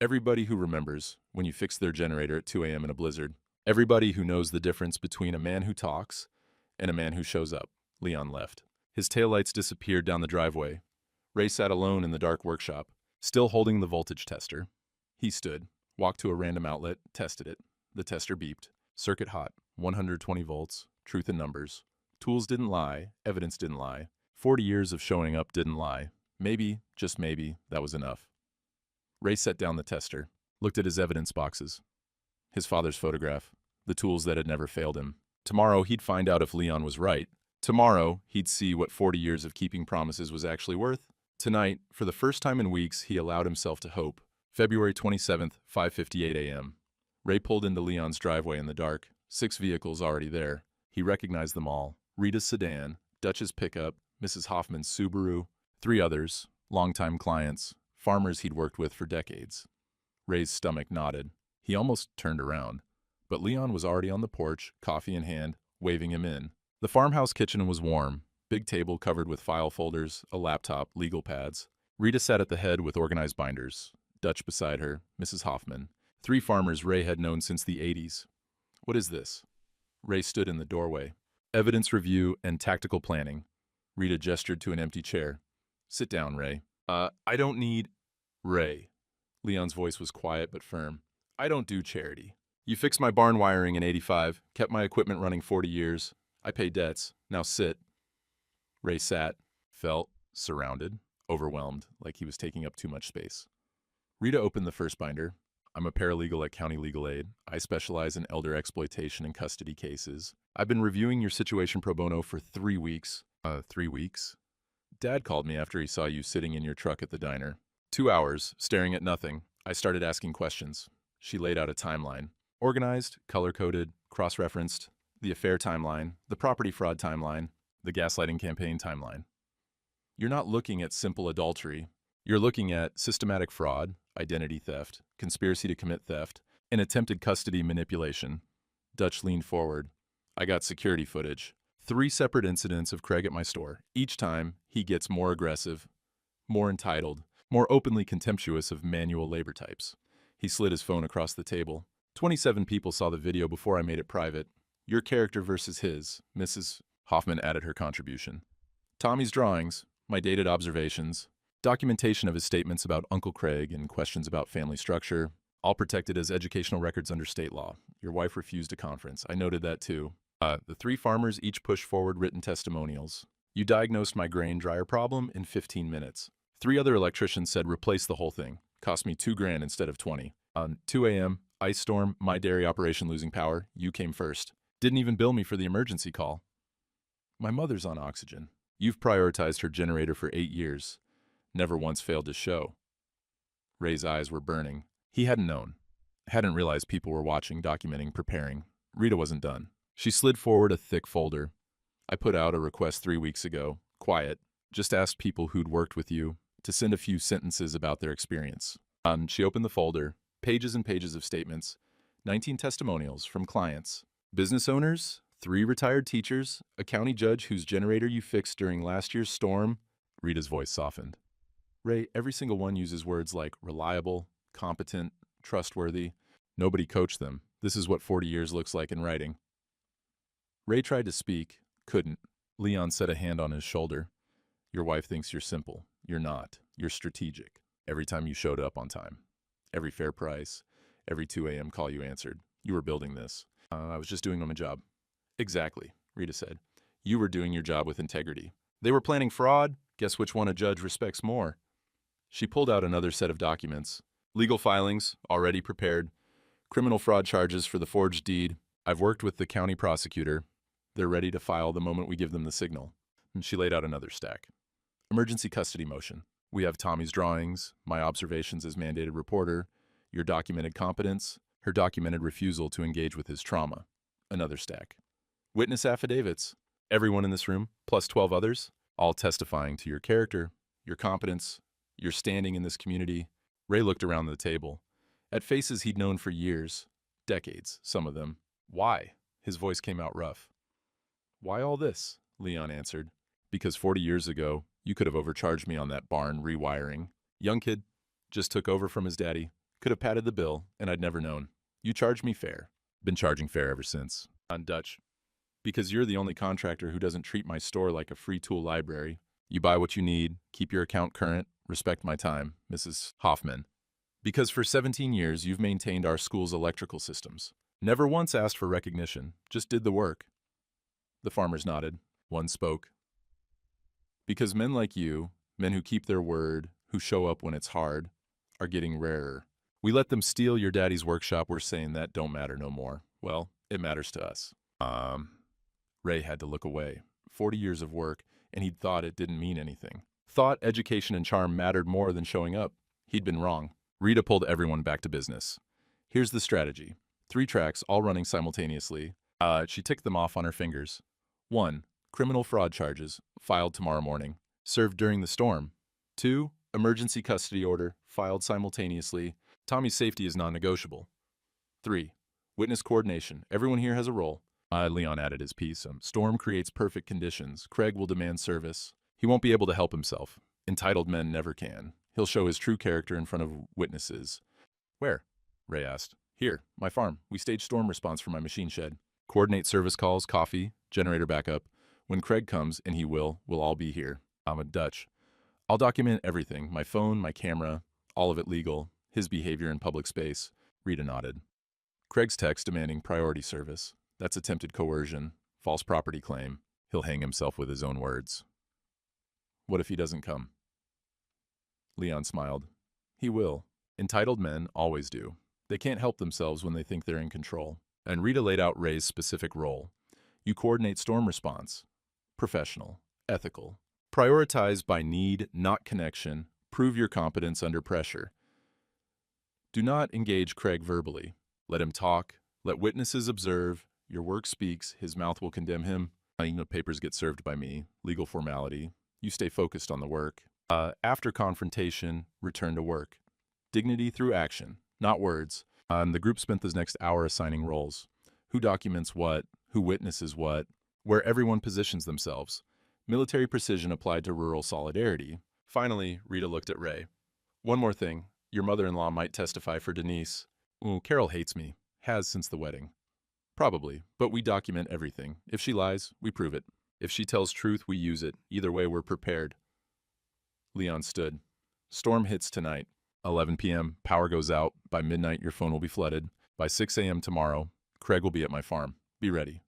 Everybody who remembers when you fixed their generator at 2 a.m. in a blizzard. Everybody who knows the difference between a man who talks and a man who shows up. Leon left. His taillights disappeared down the driveway. Ray sat alone in the dark workshop, still holding the voltage tester. He stood, walked to a random outlet, tested it. The tester beeped. Circuit hot, 120 volts, truth in numbers. Tools didn't lie, evidence didn't lie. 40 years of showing up didn't lie. Maybe, just maybe, that was enough. Ray set down the tester, looked at his evidence boxes. His father's photograph, the tools that had never failed him. Tomorrow he'd find out if Leon was right. Tomorrow he'd see what 40 years of keeping promises was actually worth. Tonight, for the first time in weeks, he allowed himself to hope. February 27th, 5:58 a.m. Ray pulled into Leon's driveway in the dark. 6 vehicles already there. He recognized them all. Rita's sedan, Dutch's pickup, Mrs. Hoffman's Subaru, 3 others, longtime clients, farmers he'd worked with for decades. Ray's stomach knotted. He almost turned around. But Leon was already on the porch, coffee in hand, waving him in. The farmhouse kitchen was warm. Big table covered with file folders, a laptop, legal pads. Rita sat at the head with organized binders. Dutch beside her, Mrs. Hoffman. 3 farmers Ray had known since the 80s. What is this? Ray stood in the doorway. Evidence review and tactical planning. Rita gestured to an empty chair. Sit down, Ray. I don't need... Ray. Leon's voice was quiet but firm. I don't do charity. You fixed my barn wiring in '85, kept my equipment running 40 years. I pay debts. Now sit. Ray sat, felt, surrounded, overwhelmed, like he was taking up too much space. Rita opened the first binder. I'm a paralegal at County Legal Aid. I specialize in elder exploitation and custody cases. I've been reviewing your situation pro bono for 3 weeks. 3 weeks? Dad called me after he saw you sitting in your truck at the diner. 2 hours, staring at nothing. I started asking questions. She laid out a timeline. Organized, color-coded, cross-referenced. The affair timeline, the property fraud timeline, the gaslighting campaign timeline. You're not looking at simple adultery. You're looking at systematic fraud, identity theft, conspiracy to commit theft, and attempted custody manipulation. Dutch leaned forward. I got security footage. 3 separate incidents of Craig at my store. Each time, he gets more aggressive, more entitled, more openly contemptuous of manual labor types. He slid his phone across the table. 27 people saw the video before I made it private. Your character versus his. Mrs. Hoffman added her contribution. Tommy's drawings, my dated observations, documentation of his statements about Uncle Craig and questions about family structure, all protected as educational records under state law. Your wife refused a conference. I noted that too. The 3 farmers each pushed forward written testimonials. You diagnosed my grain dryer problem in 15 minutes. 3 other electricians said replace the whole thing. Cost me $2,000 instead of 20. 2 a.m., ice storm, my dairy operation losing power. You came first. Didn't even bill me for the emergency call. My mother's on oxygen. You've prioritized her generator for 8 years. Never once failed to show. Ray's eyes were burning. He hadn't known. Hadn't realized people were watching, documenting, preparing. Rita wasn't done. She slid forward a thick folder. I put out a request 3 weeks ago. Quiet. Just asked people who'd worked with you to send a few sentences about their experience. She opened the folder. Pages and pages of statements. 19 testimonials from clients. Business owners, 3 retired teachers, a county judge whose generator you fixed during last year's storm. Rita's voice softened. Ray, every single one uses words like reliable, competent, trustworthy. Nobody coached them. This is what 40 years looks like in writing. Ray tried to speak, Couldn't. Leon set a hand on his shoulder. Your wife thinks you're simple. You're not. You're strategic. Every time you showed up on time. Every fair price. Every 2 a.m. call you answered. You were building this. I was just doing my job. Exactly, Rita said. You were doing your job with integrity. They were planning fraud. Guess which one a judge respects more? She pulled out another set of documents. Legal filings, already prepared. Criminal fraud charges for the forged deed. I've worked with the county prosecutor. They're ready to file the moment we give them the signal. And she laid out another stack. Emergency custody motion. We have Tommy's drawings, my observations as mandated reporter, your documented competence, her documented refusal to engage with his trauma. Another stack. Witness affidavits. Everyone in this room, plus 12 others, all testifying to your character, your competence, your standing in this community. Ray looked around the table, at faces he'd known for years, decades, some of them. Why? His voice came out rough. Why all this? Leon answered. Because 40 years ago, you could have overcharged me on that barn rewiring. Young kid, just took over from his daddy, could have padded the bill, and I'd never known. You charged me fair. Been charging fair ever since. On Dutch. Because you're the only contractor who doesn't treat my store like a free tool library. You buy what you need, keep your account current, respect my time, Mrs. Hoffman. Because for 17 years, you've maintained our school's electrical systems. Never once asked for recognition, just did the work. The farmers nodded. One spoke. Because men like you, men who keep their word, who show up when it's hard, are getting rarer. We let them steal your daddy's workshop. We're saying that don't matter no more. Well, it matters to us. Ray had to look away. 40 years of work, and he'd thought it didn't mean anything. Thought education and charm mattered more than showing up. He'd been wrong. Rita pulled everyone back to business. Here's the strategy. 3 tracks, all running simultaneously. She ticked them off on her fingers. 1. Criminal fraud charges, filed tomorrow morning. Served during the storm. 2. Emergency custody order, filed simultaneously. Tommy's safety is non-negotiable. 3. Witness coordination. Everyone here has a role. Leon added his piece. Storm creates perfect conditions. Craig will demand service. He won't be able to help himself. Entitled men never can. He'll show his true character in front of witnesses. Where? Ray asked. Here, my farm. We stage storm response from my machine shed. Coordinate service calls, coffee, generator backup. When Craig comes, and he will, we'll all be here. I'm a Dutch. I'll document everything. My phone, my camera, all of it legal. His behavior in public space. Rita nodded. Craig's text demanding priority service. That's attempted coercion, false property claim. He'll hang himself with his own words. What if he doesn't come? Leon smiled. He will. Entitled men always do. They can't help themselves when they think they're in control. And Rita laid out Ray's specific role. You coordinate storm response. Professional. Ethical. Prioritize by need, not connection. Prove your competence under pressure. Do not engage Craig verbally. Let him talk. Let witnesses observe. Your work speaks. His mouth will condemn him. Papers get served by me. Legal formality. You stay focused on the work. After confrontation, return to work. Dignity through action, not words. The group spent the next hour assigning roles. Who documents what, who witnesses what, where everyone positions themselves. Military precision applied to rural solidarity. Finally, Rita looked at Ray. One more thing. Your mother-in-law might testify for Denise. Carol hates me. Has since the wedding. Probably, but we document everything. If she lies, we prove it. If she tells truth, we use it. Either way, we're prepared. Leon stood. Storm hits tonight. 11 p.m., power goes out. By midnight, your phone will be flooded. By 6 a.m. tomorrow, Craig will be at my farm. Be ready.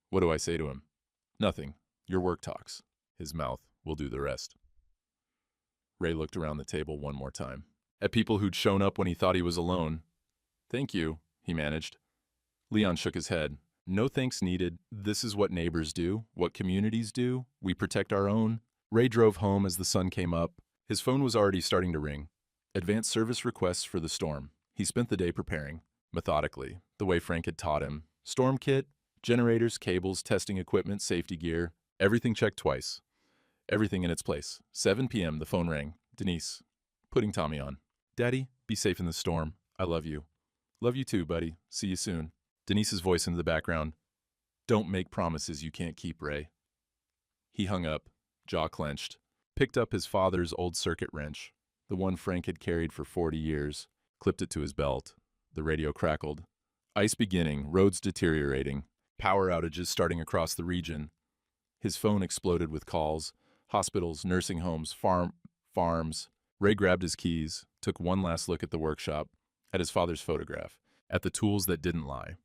What do I say to him? Nothing. Your work talks. His mouth will do the rest. Ray looked around the table one more time. At people who'd shown up when he thought he was alone. Thank you, he managed. Leon shook his head. No thanks needed. This is what neighbors do, what communities do. We protect our own. Ray drove home as the sun came up. His phone was already starting to ring. Advanced service requests for the storm. He spent the day preparing, methodically, the way Frank had taught him. Storm kit, generators, cables, testing equipment, safety gear. Everything checked twice. Everything in its place. 7 p.m., the phone rang. Denise, putting Tommy on. Daddy, be safe in the storm. I love you. Love you too, buddy. See you soon. Denise's voice into the background. Don't make promises you can't keep, Ray. He hung up, jaw clenched, picked up his father's old circuit wrench, the one Frank had carried for 40 years, clipped it to his belt. The radio crackled. Ice beginning, roads deteriorating, power outages starting across the region. His phone exploded with calls. Hospitals, nursing homes, farms. Ray grabbed his keys, took one last look at the workshop, at his father's photograph, at the tools that didn't lie,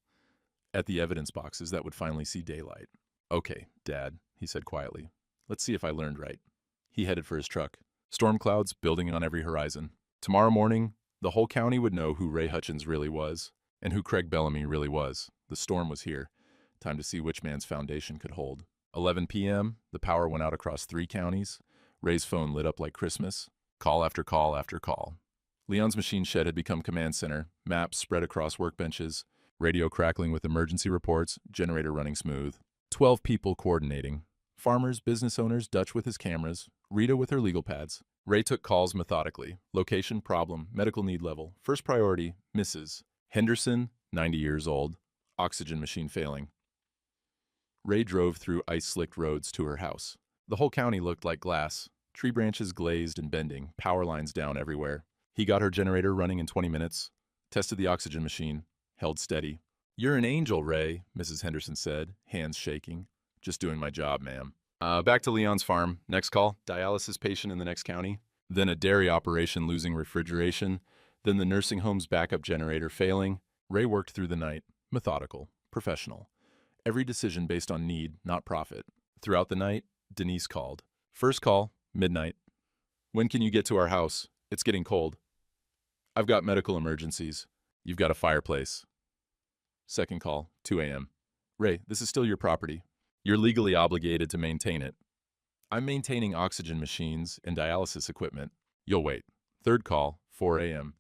at the evidence boxes that would finally see daylight. "Okay, Dad," he said quietly. "Let's see if I learned right." He headed for his truck. Storm clouds building on every horizon. Tomorrow morning, the whole county would know who Ray Hutchins really was, and who Craig Bellamy really was. The storm was here. Time to see which man's foundation could hold. 11 p.m., the power went out across 3 counties. Ray's phone lit up like Christmas. Call after call after call. Leon's machine shed had become command center, maps spread across workbenches, radio crackling with emergency reports, generator running smooth. 12 people coordinating. Farmers, business owners, Dutch with his cameras, Rita with her legal pads. Ray took calls methodically. Location, problem, medical need level. First priority, Mrs. Henderson, 90 years old. Oxygen machine failing. Ray drove through ice-slicked roads to her house. The whole county looked like glass. Tree branches glazed and bending, power lines down everywhere. He got her generator running in 20 minutes, tested the oxygen machine, held steady. "You're an angel, Ray," Mrs. Henderson said, hands shaking. "Just doing my job, ma'am." Back to Leon's farm. Next call, dialysis patient in the next county. Then a dairy operation losing refrigeration. Then the nursing home's backup generator failing. Ray worked through the night, methodical, professional. Every decision based on need, not profit. Throughout the night, Denise called. First call, midnight. "When can you get to our house? It's getting cold." "I've got medical emergencies. You've got a fireplace." Second call, 2 a.m. "Ray, this is still your property. You're legally obligated to maintain it." "I'm maintaining oxygen machines and dialysis equipment." "You'll wait." Third call, 4 a.m.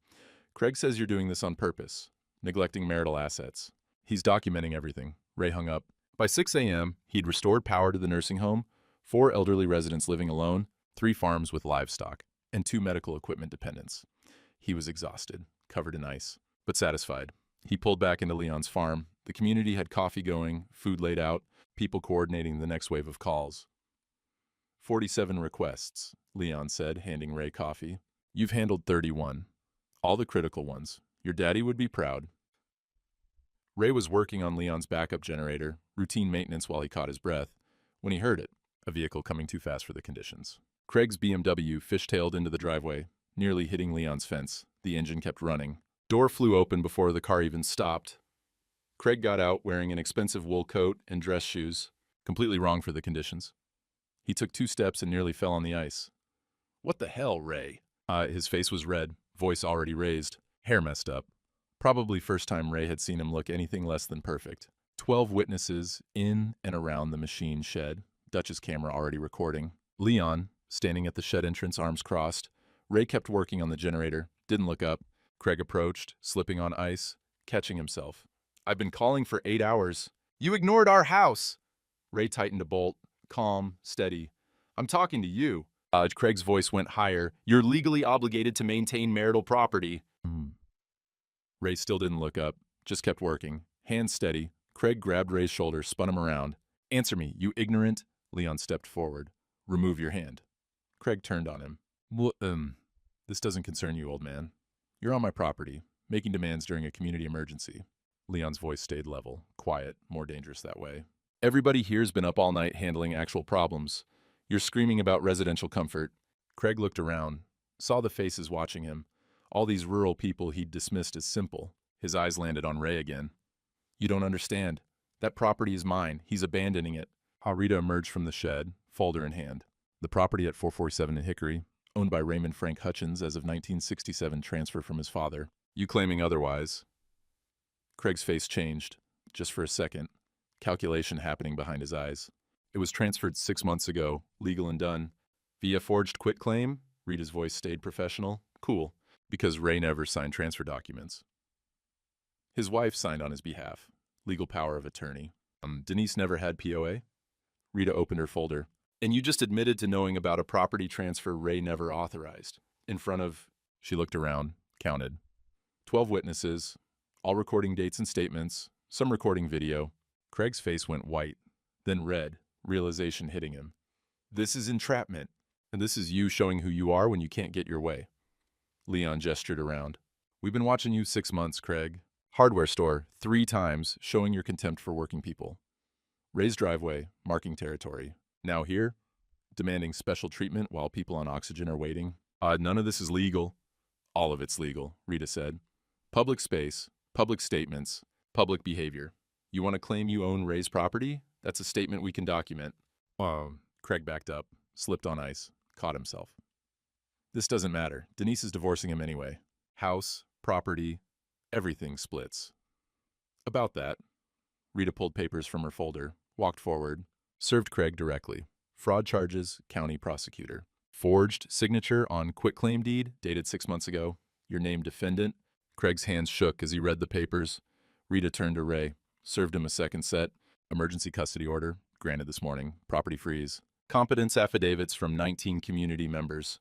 "Craig says you're doing this on purpose, neglecting marital assets. He's documenting everything." Ray hung up. By 6 a.m., he'd restored power to the nursing home, 4 elderly residents living alone, 3 farms with livestock, and 2 medical equipment dependents. He was exhausted, covered in ice, but satisfied. He pulled back into Leon's farm. The community had coffee going, food laid out, people coordinating the next wave of calls. 47 requests, Leon said, handing Ray coffee. "You've handled 31. All the critical ones. Your daddy would be proud." Ray was working on Leon's backup generator, routine maintenance while he caught his breath, when he heard it, a vehicle coming too fast for the conditions. Craig's BMW fishtailed into the driveway, nearly hitting Leon's fence. The engine kept running. Door flew open before the car even stopped. Craig got out wearing an expensive wool coat and dress shoes, completely wrong for the conditions. He took 2 steps and nearly fell on the ice. "What the hell, Ray?" His face was red, voice already raised, hair messed up. Probably first time Ray had seen him look anything less than perfect. 12 witnesses in and around the machine shed, Dutch's camera already recording. Leon, standing at the shed entrance, arms crossed. Ray kept working on the generator, didn't look up. Craig approached, slipping on ice, catching himself. "I've been calling for 8 hours. You ignored our house." Ray tightened a bolt, calm, steady. "I'm talking to you." Craig's voice went higher. "You're legally obligated to maintain marital property." Ray still didn't look up, just kept working. Hands steady. Craig grabbed Ray's shoulder, spun him around. "Answer me, you ignorant." Leon stepped forward. "Remove your hand." Craig turned on him. This doesn't concern you, old man. You're on my property, making demands during a community emergency." Leon's voice stayed level, quiet, more dangerous that way. "Everybody here's been up all night handling actual problems. You're screaming about residential comfort." Craig looked around, saw the faces watching him, all these rural people he'd dismissed as simple. His eyes landed on Ray again. "You don't understand. That property is mine. He's abandoning it." Rita emerged from the shed, folder in hand. "The property at 447 in Hickory, owned by Raymond Frank Hutchins as of 1967, transfer from his father. You claiming otherwise." Craig's face changed, just for a second, calculation happening behind his eyes. "It was transferred 6 months ago, legal and done. Via forged quitclaim?" Rita's voice stayed professional. "Cool, because Ray never signed transfer documents. His wife signed on his behalf, legal power of attorney. Denise never had POA?" Rita opened her folder. "And you just admitted to knowing about a property transfer Ray never authorized. In front of..." She looked around, counted. 12 witnesses, all recording dates and statements, some recording video. Craig's face went white, then red, realization hitting him. "This is entrapment, and this is you showing who you are when you can't get your way." Leon gestured around. "We've been watching you 6 months, Craig. Hardware store, 3 times, showing your contempt for working people. Ray's driveway, marking territory. Now here, demanding special treatment while people on oxygen are waiting. None of this is legal. All of it's legal, Rita said. Public space, public statements, public behavior. You want to claim you own Ray's property? That's a statement we can document. Craig backed up, slipped on ice, caught himself. This doesn't matter. Denise is divorcing him anyway. House, property, everything splits. About that, Rita pulled papers from her folder, walked forward, served Craig directly. Fraud charges, county prosecutor. Forged signature on quitclaim deed, dated 6 months ago. Your name defendant. Craig's hands shook as he read the papers. Rita turned to Ray, served him a second set. Emergency custody order, granted this morning. Property freeze. Competence affidavits from 19 community members.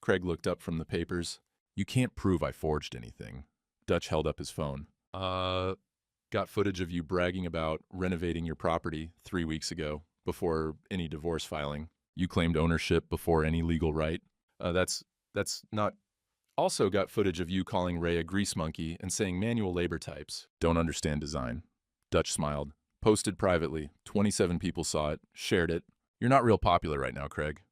Craig looked up from the papers. You can't prove I forged anything. Dutch held up his phone. Got footage of you bragging about renovating your property 3 weeks ago, before any divorce filing. You claimed ownership before any legal right. That's not... Also got footage of you calling Ray a grease monkey and saying manual labor types don't understand design. Dutch smiled. Posted privately. 27 people saw it, shared it. You're not real popular right now, Craig.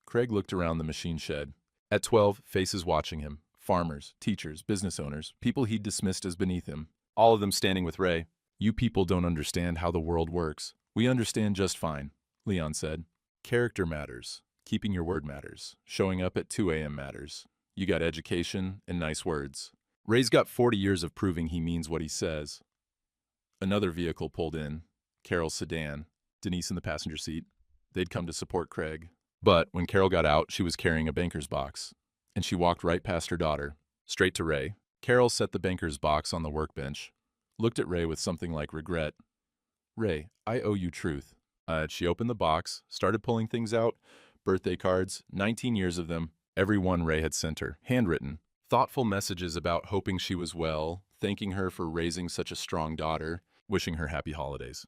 Craig looked around the machine shed. At 12, faces watching him. Farmers, teachers, business owners, people he'd dismissed as beneath him. All of them standing with Ray. You people don't understand how the world works. We understand just fine, Leon said. Character matters. Keeping your word matters. Showing up at 2 a.m. matters. You got education and nice words. Ray's got 40 years of proving he means what he says. Another vehicle pulled in. Carol's sedan. Denise in the passenger seat. They'd come to support Craig. But when Carol got out, she was carrying a banker's box. And she walked right past her daughter, straight to Ray. Carol set the banker's box on the workbench. Looked at Ray with something like regret. Ray, I owe you truth. She opened the box, started pulling things out. Birthday cards, 19 years of them. Every one Ray had sent her, handwritten. Thoughtful messages about hoping she was well, thanking her for raising such a strong daughter, wishing her happy holidays.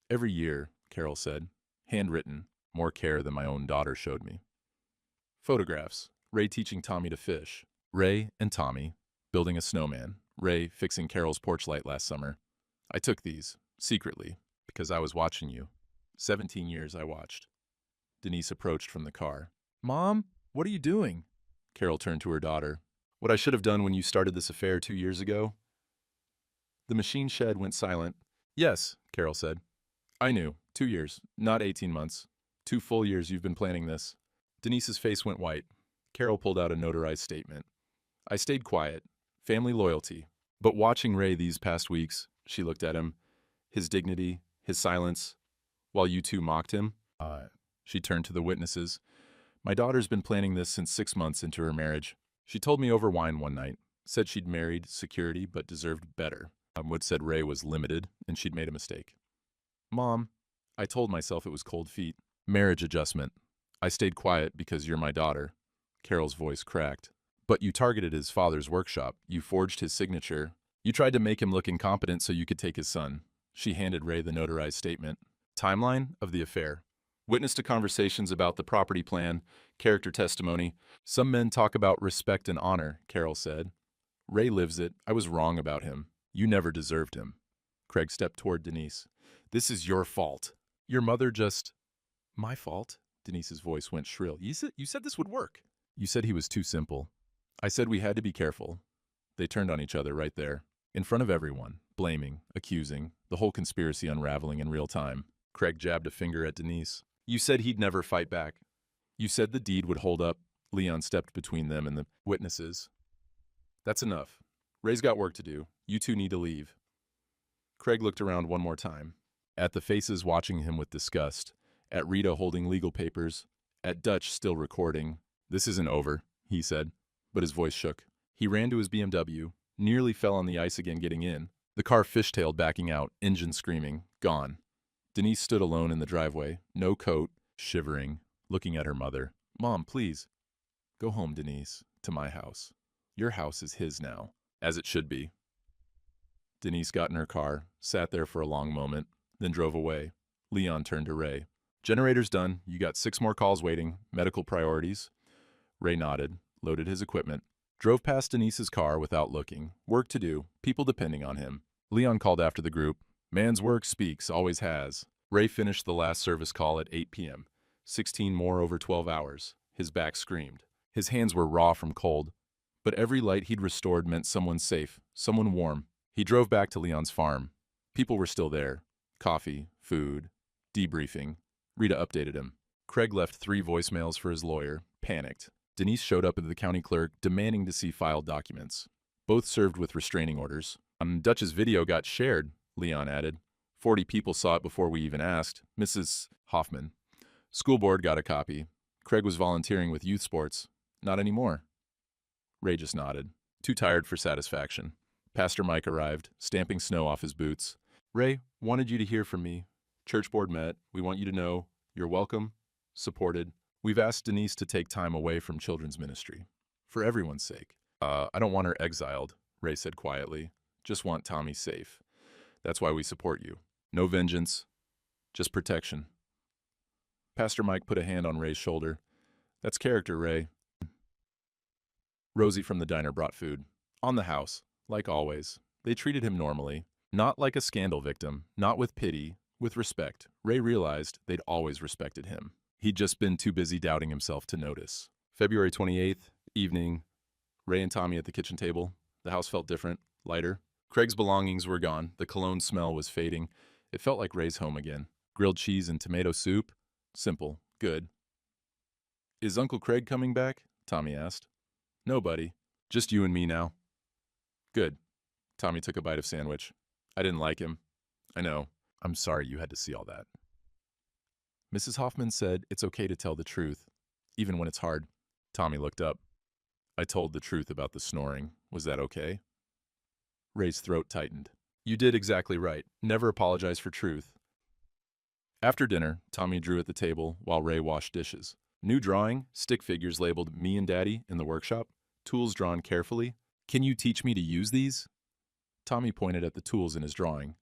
Every year, Carol said, handwritten, more care than my own daughter showed me. Photographs, Ray teaching Tommy to fish. Ray and Tommy building a snowman. Ray fixing Carol's porch light last summer. I took these, secretly, because I was watching you. 17 years I watched. Denise approached from the car. Mom, what are you doing? Carol turned to her daughter. What I should have done when you started this affair 2 years ago? The machine shed went silent. Yes, Carol said. I knew. 2 years, not 18 months. 2 full years you've been planning this. Denise's face went white. Carol pulled out a notarized statement. I stayed quiet. Family loyalty. But watching Ray these past weeks, she looked at him. His dignity, his silence, while you two mocked him. She turned to the witnesses. My daughter's been planning this since 6 months into her marriage. She told me over wine one night. Said she'd married security but deserved better. Wood said Ray was limited and she'd made a mistake. Mom, I told myself it was cold feet. Marriage adjustment. I stayed quiet because you're my daughter. Carol's voice cracked. But you targeted his father's workshop. You forged his signature. You tried to make him look incompetent so you could take his son. She handed Ray the notarized statement. Timeline of the affair. Witness to conversations about the property plan, character testimony. Some men talk about respect and honor, Carol said. Ray lives it. I was wrong about him. You never deserved him. Craig stepped toward Denise. This is your fault. Your mother just... My fault? Denise's voice went shrill. You said this would work. You said he was too simple. I said we had to be careful. They turned on each other right there, in front of everyone, blaming, accusing, the whole conspiracy unraveling in real time. Craig jabbed a finger at Denise. You said he'd never fight back. You said the deed would hold up. Leon stepped between them and the witnesses. That's enough. Ray's got work to do. You two need to leave. Craig looked around one more time, at the faces watching him with disgust, at Rita holding legal papers, at Dutch still recording. This isn't over, he said, but his voice shook. He ran to his BMW, nearly fell on the ice again getting in. The car fishtailed backing out, engine screaming, gone. Denise stood alone in the driveway, no coat, shivering, looking at her mother. Mom, please. Go home, Denise, to my house. Your house is his now, as it should be. Denise got in her car, sat there for a long moment, then drove away. Leon turned to Ray. Generator's done. You got 6 more calls waiting. Medical priorities. Ray nodded, loaded his equipment, drove past Denise's car without looking. Work to do. People depending on him. Leon called after the group. Man's work speaks, always has. Ray finished the last service call at 8 p.m. 16 more over 12 hours. His back screamed. His hands were raw from cold. But every light he'd restored meant someone safe, someone warm. He drove back to Leon's farm. People were still there. Coffee, food, debriefing. Rita updated him. Craig left 3 voicemails for his lawyer, panicked. Denise showed up at the county clerk, demanding to see filed documents. Both served with restraining orders. Dutch's video got shared, Leon added. 40 people saw it before we even asked. Mrs. Hoffman. School board got a copy. Craig was volunteering with youth sports. Not anymore. Ray just nodded, too tired for satisfaction. Pastor Mike arrived, stamping snow off his boots. Ray, wanted you to hear from me. Church board met. We want you to know you're welcome, supported. We've asked Denise to take time away from children's ministry. For everyone's sake. I don't want her exiled, Ray said quietly. Just want Tommy safe. That's why we support you. No vengeance, just protection. Pastor Mike put a hand on Ray's shoulder. That's character, Ray. Rosie from the diner brought food. On the house, like always. They treated him normally. Not like a scandal victim, not with pity, with respect. Ray realized they'd always respected him. He'd just been too busy doubting himself to notice. February 28th, evening. Ray and Tommy at the kitchen table. The house felt different, lighter. Craig's belongings were gone. The cologne smell was fading. It felt like Ray's home again. Grilled cheese and tomato soup. Simple. Good. Is Uncle Craig coming back? Tommy asked. No, buddy. Just you and me now. Good. Tommy took a bite of sandwich. I didn't like him. I know. I'm sorry you had to see all that. Mrs. Hoffman said it's okay to tell the truth, even when it's hard. Tommy looked up. I told the truth about the snoring. Was that okay? Ray's throat tightened. You did exactly right. Never apologize for truth. After dinner, Tommy drew at the table while Ray washed dishes. New drawing, stick figures labeled Me and Daddy in the workshop, tools drawn carefully. Can you teach me to use these? Tommy pointed at the tools in his drawing.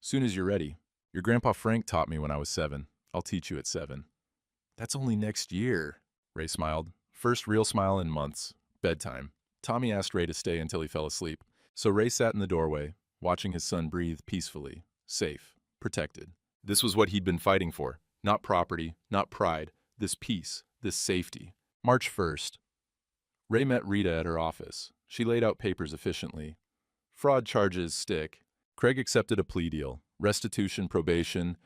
Soon as you're ready. Your Grandpa Frank taught me when I was 7. I'll teach you at 7. That's only next year, Ray smiled. First real smile in months. Bedtime. Tommy asked Ray to stay until he fell asleep. So Ray sat in the doorway, watching his son breathe peacefully, safe, protected. This was what he'd been fighting for. Not property, not pride. This peace, this safety. March 1st. Ray met Rita at her office. She laid out papers efficiently. Fraud charges stick. Craig accepted a plea deal. Restitution, probation,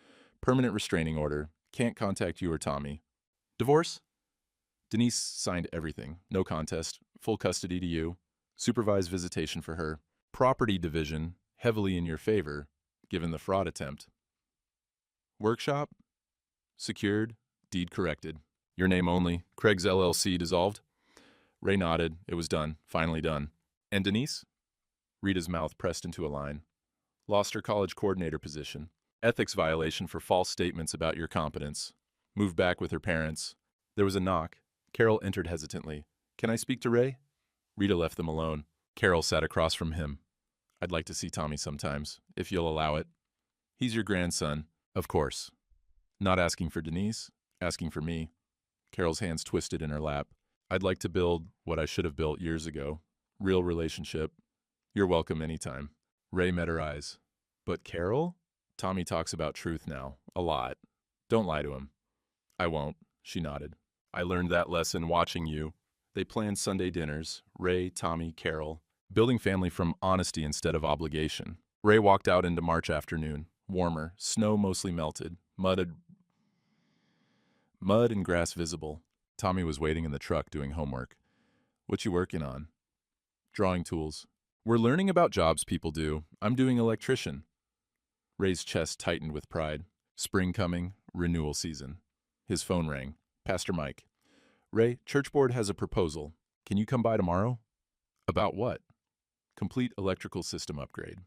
permanent restraining order. Can't contact you or Tommy. Divorce? Denise signed everything. No contest. Full custody to you. Supervised visitation for her. Property division, heavily in your favor, given the fraud attempt. Workshop? Secured. Deed corrected. Your name only. Craig's LLC dissolved? Ray nodded. It was done. Finally done. And Denise? Rita's mouth pressed into a line. Lost her college coordinator position. Ethics violation for false statements about your competence. Moved back with her parents. There was a knock. Carol entered hesitantly. Can I speak to Ray? Rita left them alone. Carol sat across from him. I'd like to see Tommy sometimes, if you'll allow it. He's your grandson. Of course. Not asking for Denise, asking for me. Carol's hands twisted in her lap. I'd like to build what I should have built years ago. Real relationship. You're welcome anytime. Ray met her eyes. But Carol? Tommy talks about truth now. A lot. Don't lie to him. I won't, she nodded. I learned that lesson watching you. They planned Sunday dinners. Ray, Tommy, Carol. Building family from honesty instead of obligation. Ray walked out into March afternoon. Warmer. Snow mostly melted. Mud and grass visible. Tommy was waiting in the truck doing homework. What you working on? Drawing tools. We're learning about jobs people do. I'm doing electrician. Ray's chest tightened with pride. Spring coming, renewal season. His phone rang. Pastor Mike. Ray, church board has a proposal. Can you come by tomorrow? About what? Complete electrical system upgrade.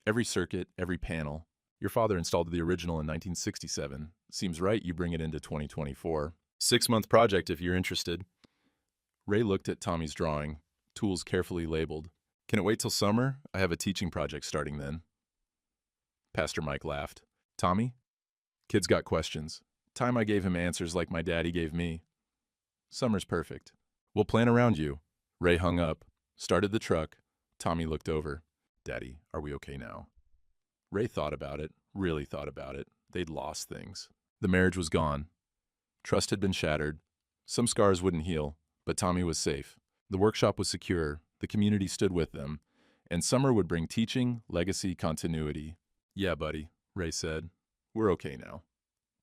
Every circuit, every panel. Your father installed the original in 1967. Seems right you bring it into 2024. 6-month project if you're interested. Ray looked at Tommy's drawing, tools carefully labeled. Can it wait till summer? I have a teaching project starting then. Pastor Mike laughed. Tommy? Kid's got questions. Time I gave him answers like my daddy gave me. Summer's perfect. We'll plan around you. Ray hung up, started the truck. Tommy looked over. Daddy, are we okay now? Ray thought about it, really thought about it. They'd lost things. The marriage was gone. Trust had been shattered. Some scars wouldn't heal, but Tommy was safe. The workshop was secure. The community stood with them. And summer would bring teaching, legacy, continuity. Yeah, buddy, Ray said. We're okay now.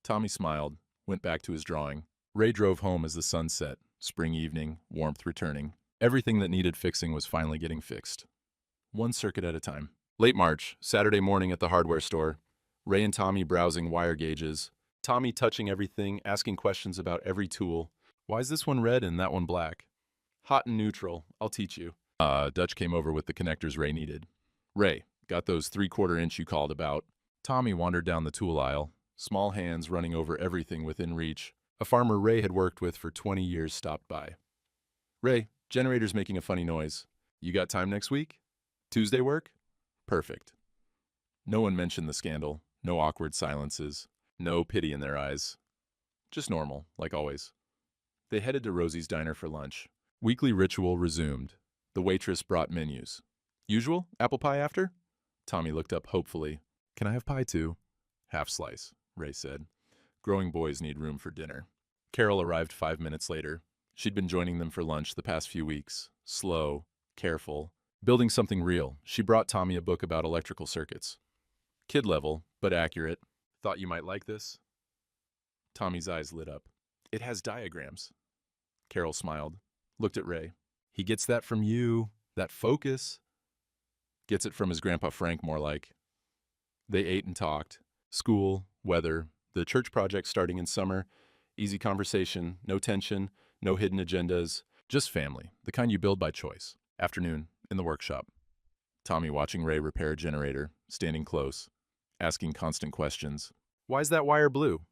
Tommy smiled, went back to his drawing. Ray drove home as the sun set. Spring evening, warmth returning. Everything that needed fixing was finally getting fixed. One circuit at a time. Late March, Saturday morning at the hardware store. Ray and Tommy browsing wire gauges. Tommy touching everything, asking questions about every tool. Why is this one red and that one black? Hot and neutral, I'll teach you. Dutch came over with the connectors Ray needed. Ray, got those 3/4 inch you called about. Tommy wandered down the tool aisle, small hands running over everything within reach. A farmer Ray had worked with for 20 years stopped by. Ray, generator's making a funny noise. You got time next week? Tuesday work? Perfect. No one mentioned the scandal, no awkward silences, no pity in their eyes. Just normal, like always. They headed to Rosie's diner for lunch. Weekly ritual resumed. The waitress brought menus. Usual? Apple pie after? Tommy looked up hopefully. Can I have pie too? Half slice, Ray said. Growing boys need room for dinner. Carol arrived 5 minutes later. She'd been joining them for lunch the past few weeks. Slow, careful, building something real. She brought Tommy a book about electrical circuits. Kid level, but accurate. Thought you might like this? Tommy's eyes lit up. It has diagrams. Carol smiled, looked at Ray. He gets that from you, that focus. Gets it from his grandpa Frank, more like. They ate and talked. School, weather, the church project starting in summer. Easy conversation, no tension, no hidden agendas. Just family, the kind you build by choice. Afternoon, in the workshop. Tommy watching Ray repair a generator, standing close, asking constant questions. Why's that wire blue?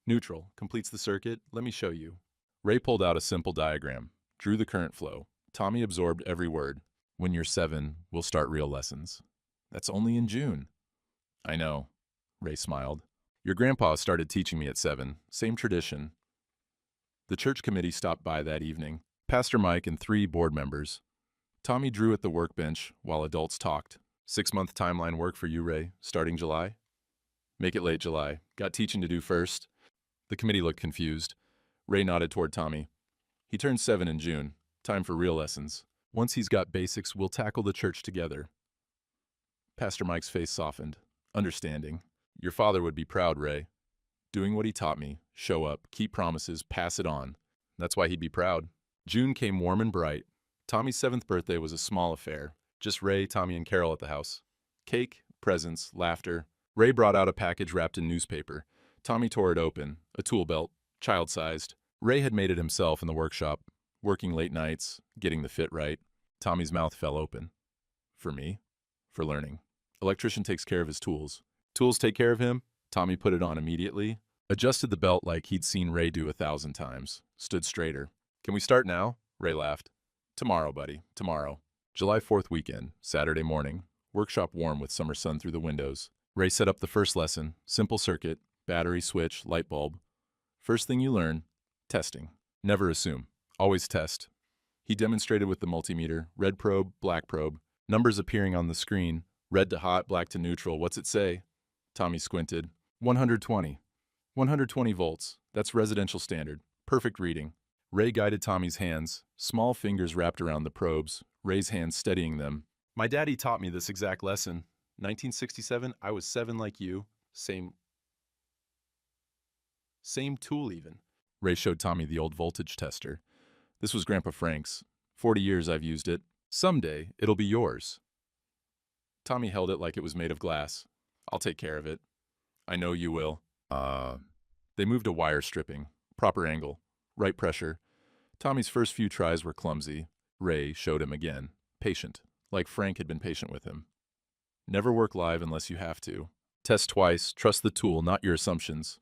Neutral, completes the circuit, let me show you. Ray pulled out a simple diagram, drew the current flow. Tommy absorbed every word. When you're 7, we'll start real lessons. That's only in June. I know, Ray smiled. Your grandpa started teaching me at 7, same tradition. The church committee stopped by that evening. Pastor Mike and 3 board members. Tommy drew at the workbench while adults talked. 6-month timeline work for you, Ray, starting July? Make it late July. Got teaching to do first. The committee looked confused. Ray nodded toward Tommy. He turned 7 in June. Time for real lessons. Once he's got basics, we'll tackle the church together. Pastor Mike's face softened. Understanding. Your father would be proud, Ray. Doing what he taught me. Show up, keep promises, pass it on. That's why he'd be proud. June came warm and bright. Tommy's 7th birthday was a small affair. Just Ray, Tommy, and Carol at the house. Cake, presents, laughter. Ray brought out a package wrapped in newspaper. Tommy tore it open. A tool belt, child-sized. Ray had made it himself in the workshop, working late nights, getting the fit right. Tommy's mouth fell open. For me? For learning. Electrician takes care of his tools. Tools take care of him? Tommy put it on immediately. Adjusted the belt like he'd seen Ray do 1,000 times. Stood straighter. Can we start now? Ray laughed. Tomorrow, buddy. Tomorrow. July 4th weekend, Saturday morning. Workshop warm with summer sun through the windows. Ray set up the first lesson. Simple circuit. Battery, switch, light bulb. First thing you learn, testing. Never assume. Always test. He demonstrated with the multimeter. Red probe, black probe. Numbers appearing on the screen. Red to hot, black to neutral. What's it say? Tommy squinted. 120. 120 volts. That's residential standard. Perfect reading. Ray guided Tommy's hands, small fingers wrapped around the probes, Ray's hands steadying them. My daddy taught me this exact lesson. 1967, I was 7 like you. Same tool even. Ray showed Tommy the old voltage tester. This was Grandpa Frank's. 40 years I've used it. Someday, it'll be yours. Tommy held it like it was made of glass. I'll take care of it. I know you will. They moved to wire stripping. Proper angle. Right pressure. Tommy's first few tries were clumsy. Ray showed him again. Patient. Like Frank had been patient with him. Never work live unless you have to. Test twice. Trust the tool, not your assumptions.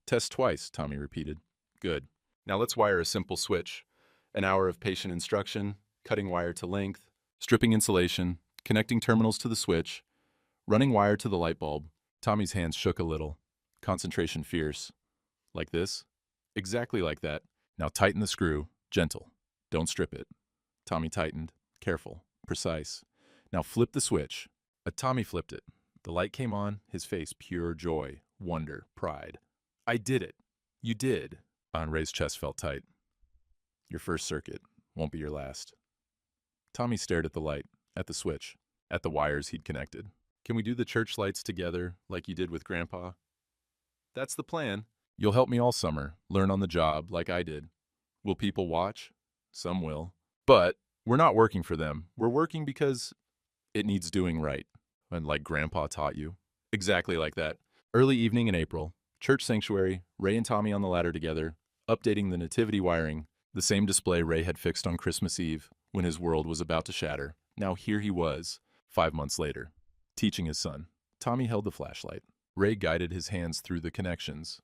Test twice, Tommy repeated. Good. Now let's wire a simple switch. An hour of patient instruction, cutting wire to length, stripping insulation, connecting terminals to the switch, running wire to the light bulb. Tommy's hands shook a little. Concentration fierce. Like this? Exactly like that. Now tighten the screw. Gentle. Don't strip it. Tommy tightened. Careful. Precise. Now flip the switch. Tommy flipped it. The light came on, his face pure joy. wonder, pride. I did it. You did. Ray's chest felt tight. Your first circuit won't be your last. Tommy stared at the light, at the switch, at the wires he'd connected. Can we do the church lights together like you did with Grandpa? That's the plan. You'll help me all summer, learn on the job like I did. Will people watch? Some will. But we're not working for them. We're working because it needs doing right. And like Grandpa taught you. Exactly like that. Early evening in April, church sanctuary, Ray and Tommy on the ladder together, updating the nativity wiring, the same display Ray had fixed on Christmas Eve when his world was about to shatter. Now here he was, 5 months later, teaching his son. Tommy held the flashlight. Ray guided his hands through the connections.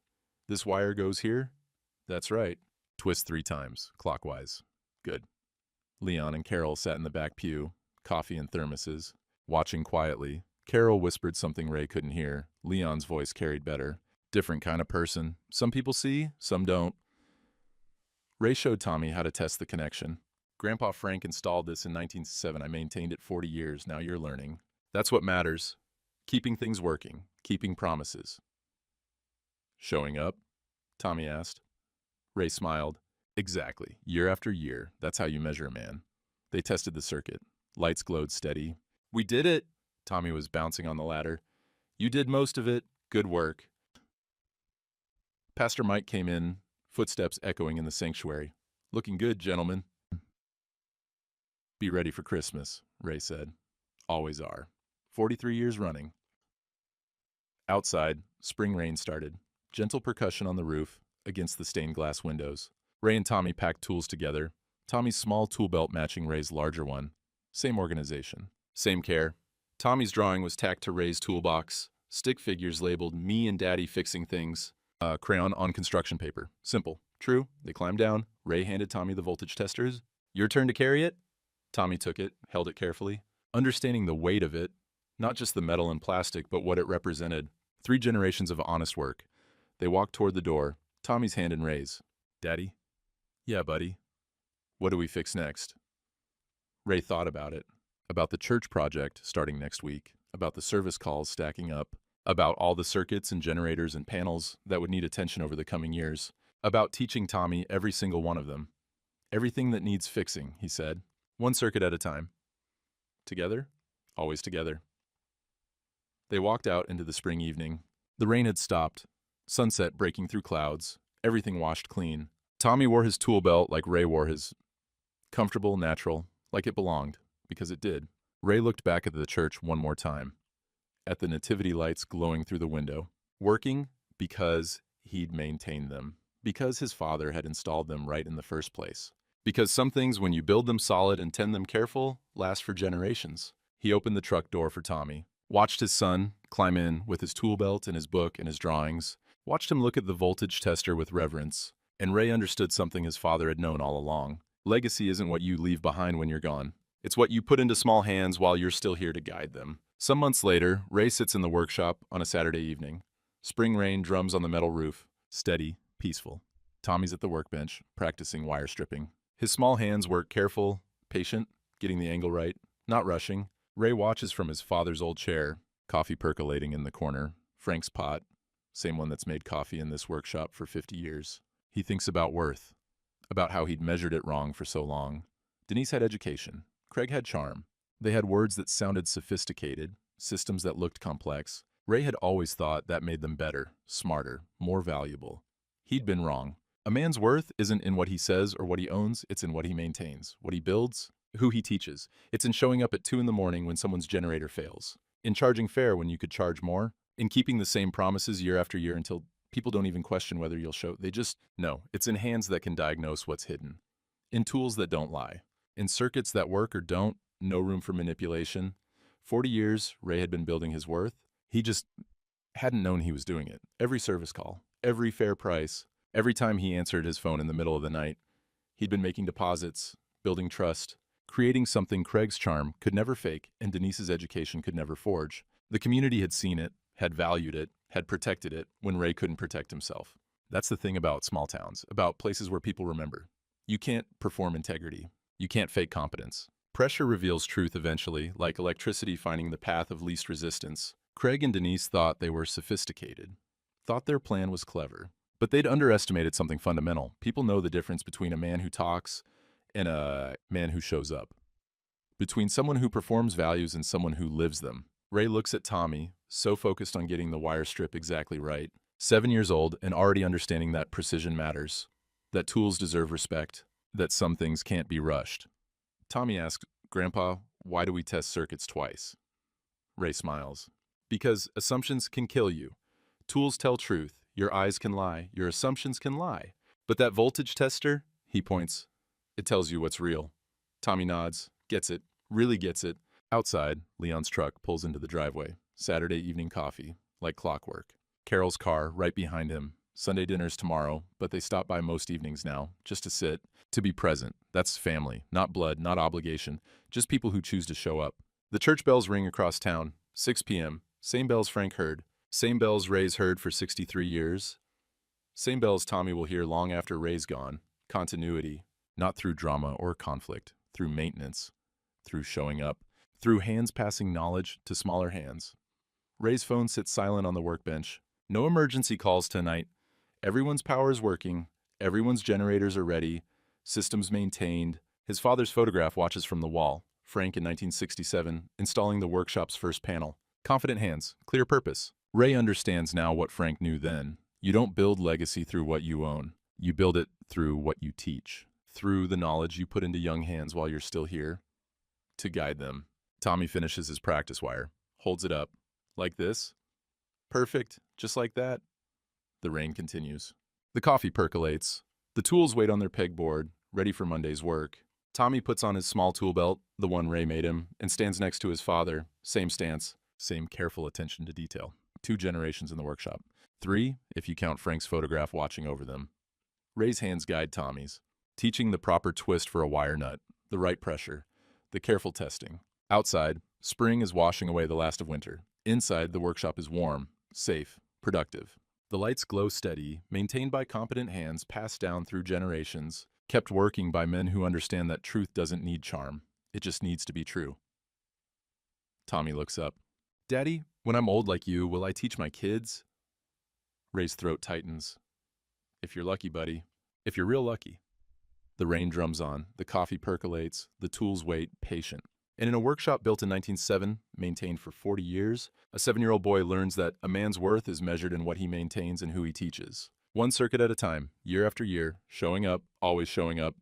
This wire goes here? That's right. Twist 3 times, clockwise. Good. Leon and Carol sat in the back pew, coffee and thermoses, watching quietly. Carol whispered something Ray couldn't hear. Leon's voice carried better. Different kind of person. Some people see, some don't. Ray showed Tommy how to test the connection. Grandpa Frank installed this in 1907. I maintained it 40 years. Now you're learning. That's what matters. Keeping things working. Keeping promises. Showing up? Tommy asked. Ray smiled. Exactly. Year after year. That's how you measure a man. They tested the circuit. Lights glowed steady. We did it! Tommy was bouncing on the ladder. You did most of it. Good work. Pastor Mike came in, footsteps echoing in the sanctuary. Looking good, gentlemen. Be ready for Christmas, Ray said. Always are. 43 years running. Outside, spring rain started. Gentle percussion on the roof, against the stained glass windows. Ray and Tommy packed tools together. Tommy's small tool belt matching Ray's larger one. Same organization. Same care. Tommy's drawing was tacked to Ray's toolbox. Stick figures labeled "Me and Daddy fixing things." Crayon on construction paper. Simple. True. They climbed down. Ray handed Tommy the voltage testers. Your turn to carry it? Tommy took it, held it carefully. Understanding the weight of it, not just the metal and plastic, but what it represented. 3 generations of honest work. They walked toward the door, Tommy's hand in Ray's. Daddy? Yeah, buddy. What do we fix next? Ray thought about it. About the church project starting next week. About the service calls stacking up. About all the circuits and generators and panels that would need attention over the coming years. About teaching Tommy every single one of them. Everything that needs fixing, he said. 1 circuit at a time. Together? Always together. They walked out into the spring evening. The rain had stopped. Sunset breaking through clouds. Everything washed clean. Tommy wore his tool belt like Ray wore his. Comfortable, natural, like it belonged, because it did. Ray looked back at the church one more time. At the nativity lights glowing through the window. Working because he'd maintained them. Because his father had installed them right in the first place. Because some things, when you build them solid and tend them careful, last for generations. He opened the truck door for Tommy. Watched his son climb in with his tool belt and his book and his drawings. Watched him look at the voltage tester with reverence. And Ray understood something his father had known all along. Legacy isn't what you leave behind when you're gone. It's what you put into small hands while you're still here to guide them. Some months later, Ray sits in the workshop on a Saturday evening. Spring rain drums on the metal roof. Steady, peaceful. Tommy's at the workbench, practicing wire stripping. His small hands work careful, patient, getting the angle right, not rushing. Ray watches from his father's old chair, coffee percolating in the corner, Frank's pot, same one that's made coffee in this workshop for 50 years. He thinks about worth, about how he'd measured it wrong for so long. Denise had education. Craig had charm. They had words that sounded sophisticated, systems that looked complex. Ray had always thought that made them better, smarter, more valuable. He'd been wrong. A man's worth isn't in what he says or what he owns, it's in what he maintains, what he builds, who he teaches. It's in showing up at 2 in the morning when someone's generator fails, in charging fair when you could charge more, in keeping the same promises year after year until people don't even question whether you'll show. They just know. It's in hands that can diagnose what's hidden, in tools that don't lie, in circuits that work or don't, no room for manipulation. 40 years, Ray had been building his worth. He just hadn't known he was doing it. Every service call, every fair price, every time he answered his phone in the middle of the night, he'd been making deposits, building trust, creating something Craig's charm could never fake and Denise's education could never forge. The community had seen it, had valued it, had protected it when Ray couldn't protect himself. That's the thing about small towns, about places where people remember. You can't perform integrity. You can't fake competence. Pressure reveals truth eventually, like electricity finding the path of least resistance. Craig and Denise thought they were sophisticated. thought their plan was clever. But they'd underestimated something fundamental. People know the difference between a man who talks and a man who shows up, between someone who performs values and someone who lives them. Ray looks at Tommy, so focused on getting the wire strip exactly right. 7 years old and already understanding that precision matters, that tools deserve respect, that some things can't be rushed. Tommy asks, "Grandpa, why do we test circuits twice?" Ray smiles. "Because assumptions can kill you. Tools tell truth. Your eyes can lie. Your assumptions can lie. But that voltage tester," he points, "it tells you what's real." Tommy nods, gets it, really gets it. Outside, Leon's truck pulls into the driveway. Saturday evening coffee, like clockwork. Carol's car right behind him. Sunday dinner's tomorrow, but they stop by most evenings now, just to sit, to be present. That's family, not blood, not obligation, just people who choose to show up. The church bells ring across town, 6 p.m., same bells Frank heard, same bells Ray's heard for 63 years, same bells Tommy will hear long after Ray's gone. Continuity, not through drama or conflict, through maintenance, through showing up, through hands passing knowledge to smaller hands. Ray's phone sits silent on the workbench. No emergency calls tonight. Everyone's power is working. Everyone's generators are ready. Systems maintained. His father's photograph watches from the wall. Frank in 1967, installing the workshop's first panel. Confident hands, clear purpose. Ray understands now what Frank knew then. You don't build legacy through what you own. You build it through what you teach, through the knowledge you put into young hands while you're still here, to guide them. Tommy finishes his practice wire, holds it up. Like this? Perfect, just like that. The rain continues. The coffee percolates. The tools wait on their pegboard, ready for Monday's work. Tommy puts on his small tool belt, the one Ray made him, and stands next to his father. Same stance, same careful attention to detail. 2 generations in the workshop. 3, if you count Frank's photograph watching over them. Ray's hands guide Tommy's, teaching the proper twist for a wire nut, the right pressure, the careful testing. Outside, spring is washing away the last of winter. Inside, the workshop is warm, safe, productive. The lights glow steady, maintained by competent hands passed down through generations, kept working by men who understand that truth doesn't need charm. It just needs to be true. Tommy looks up. "Daddy, when I'm old like you, will I teach my kids?" Ray's throat tightens. "If you're lucky, buddy. If you're real lucky." The rain drums on, the coffee percolates, the tools wait, patient. And in a workshop built in 1907, maintained for 40 years, a 7-year-old boy learns that a man's worth is measured in what he maintains and who he teaches. One circuit at a time, year after year, showing up, always showing up,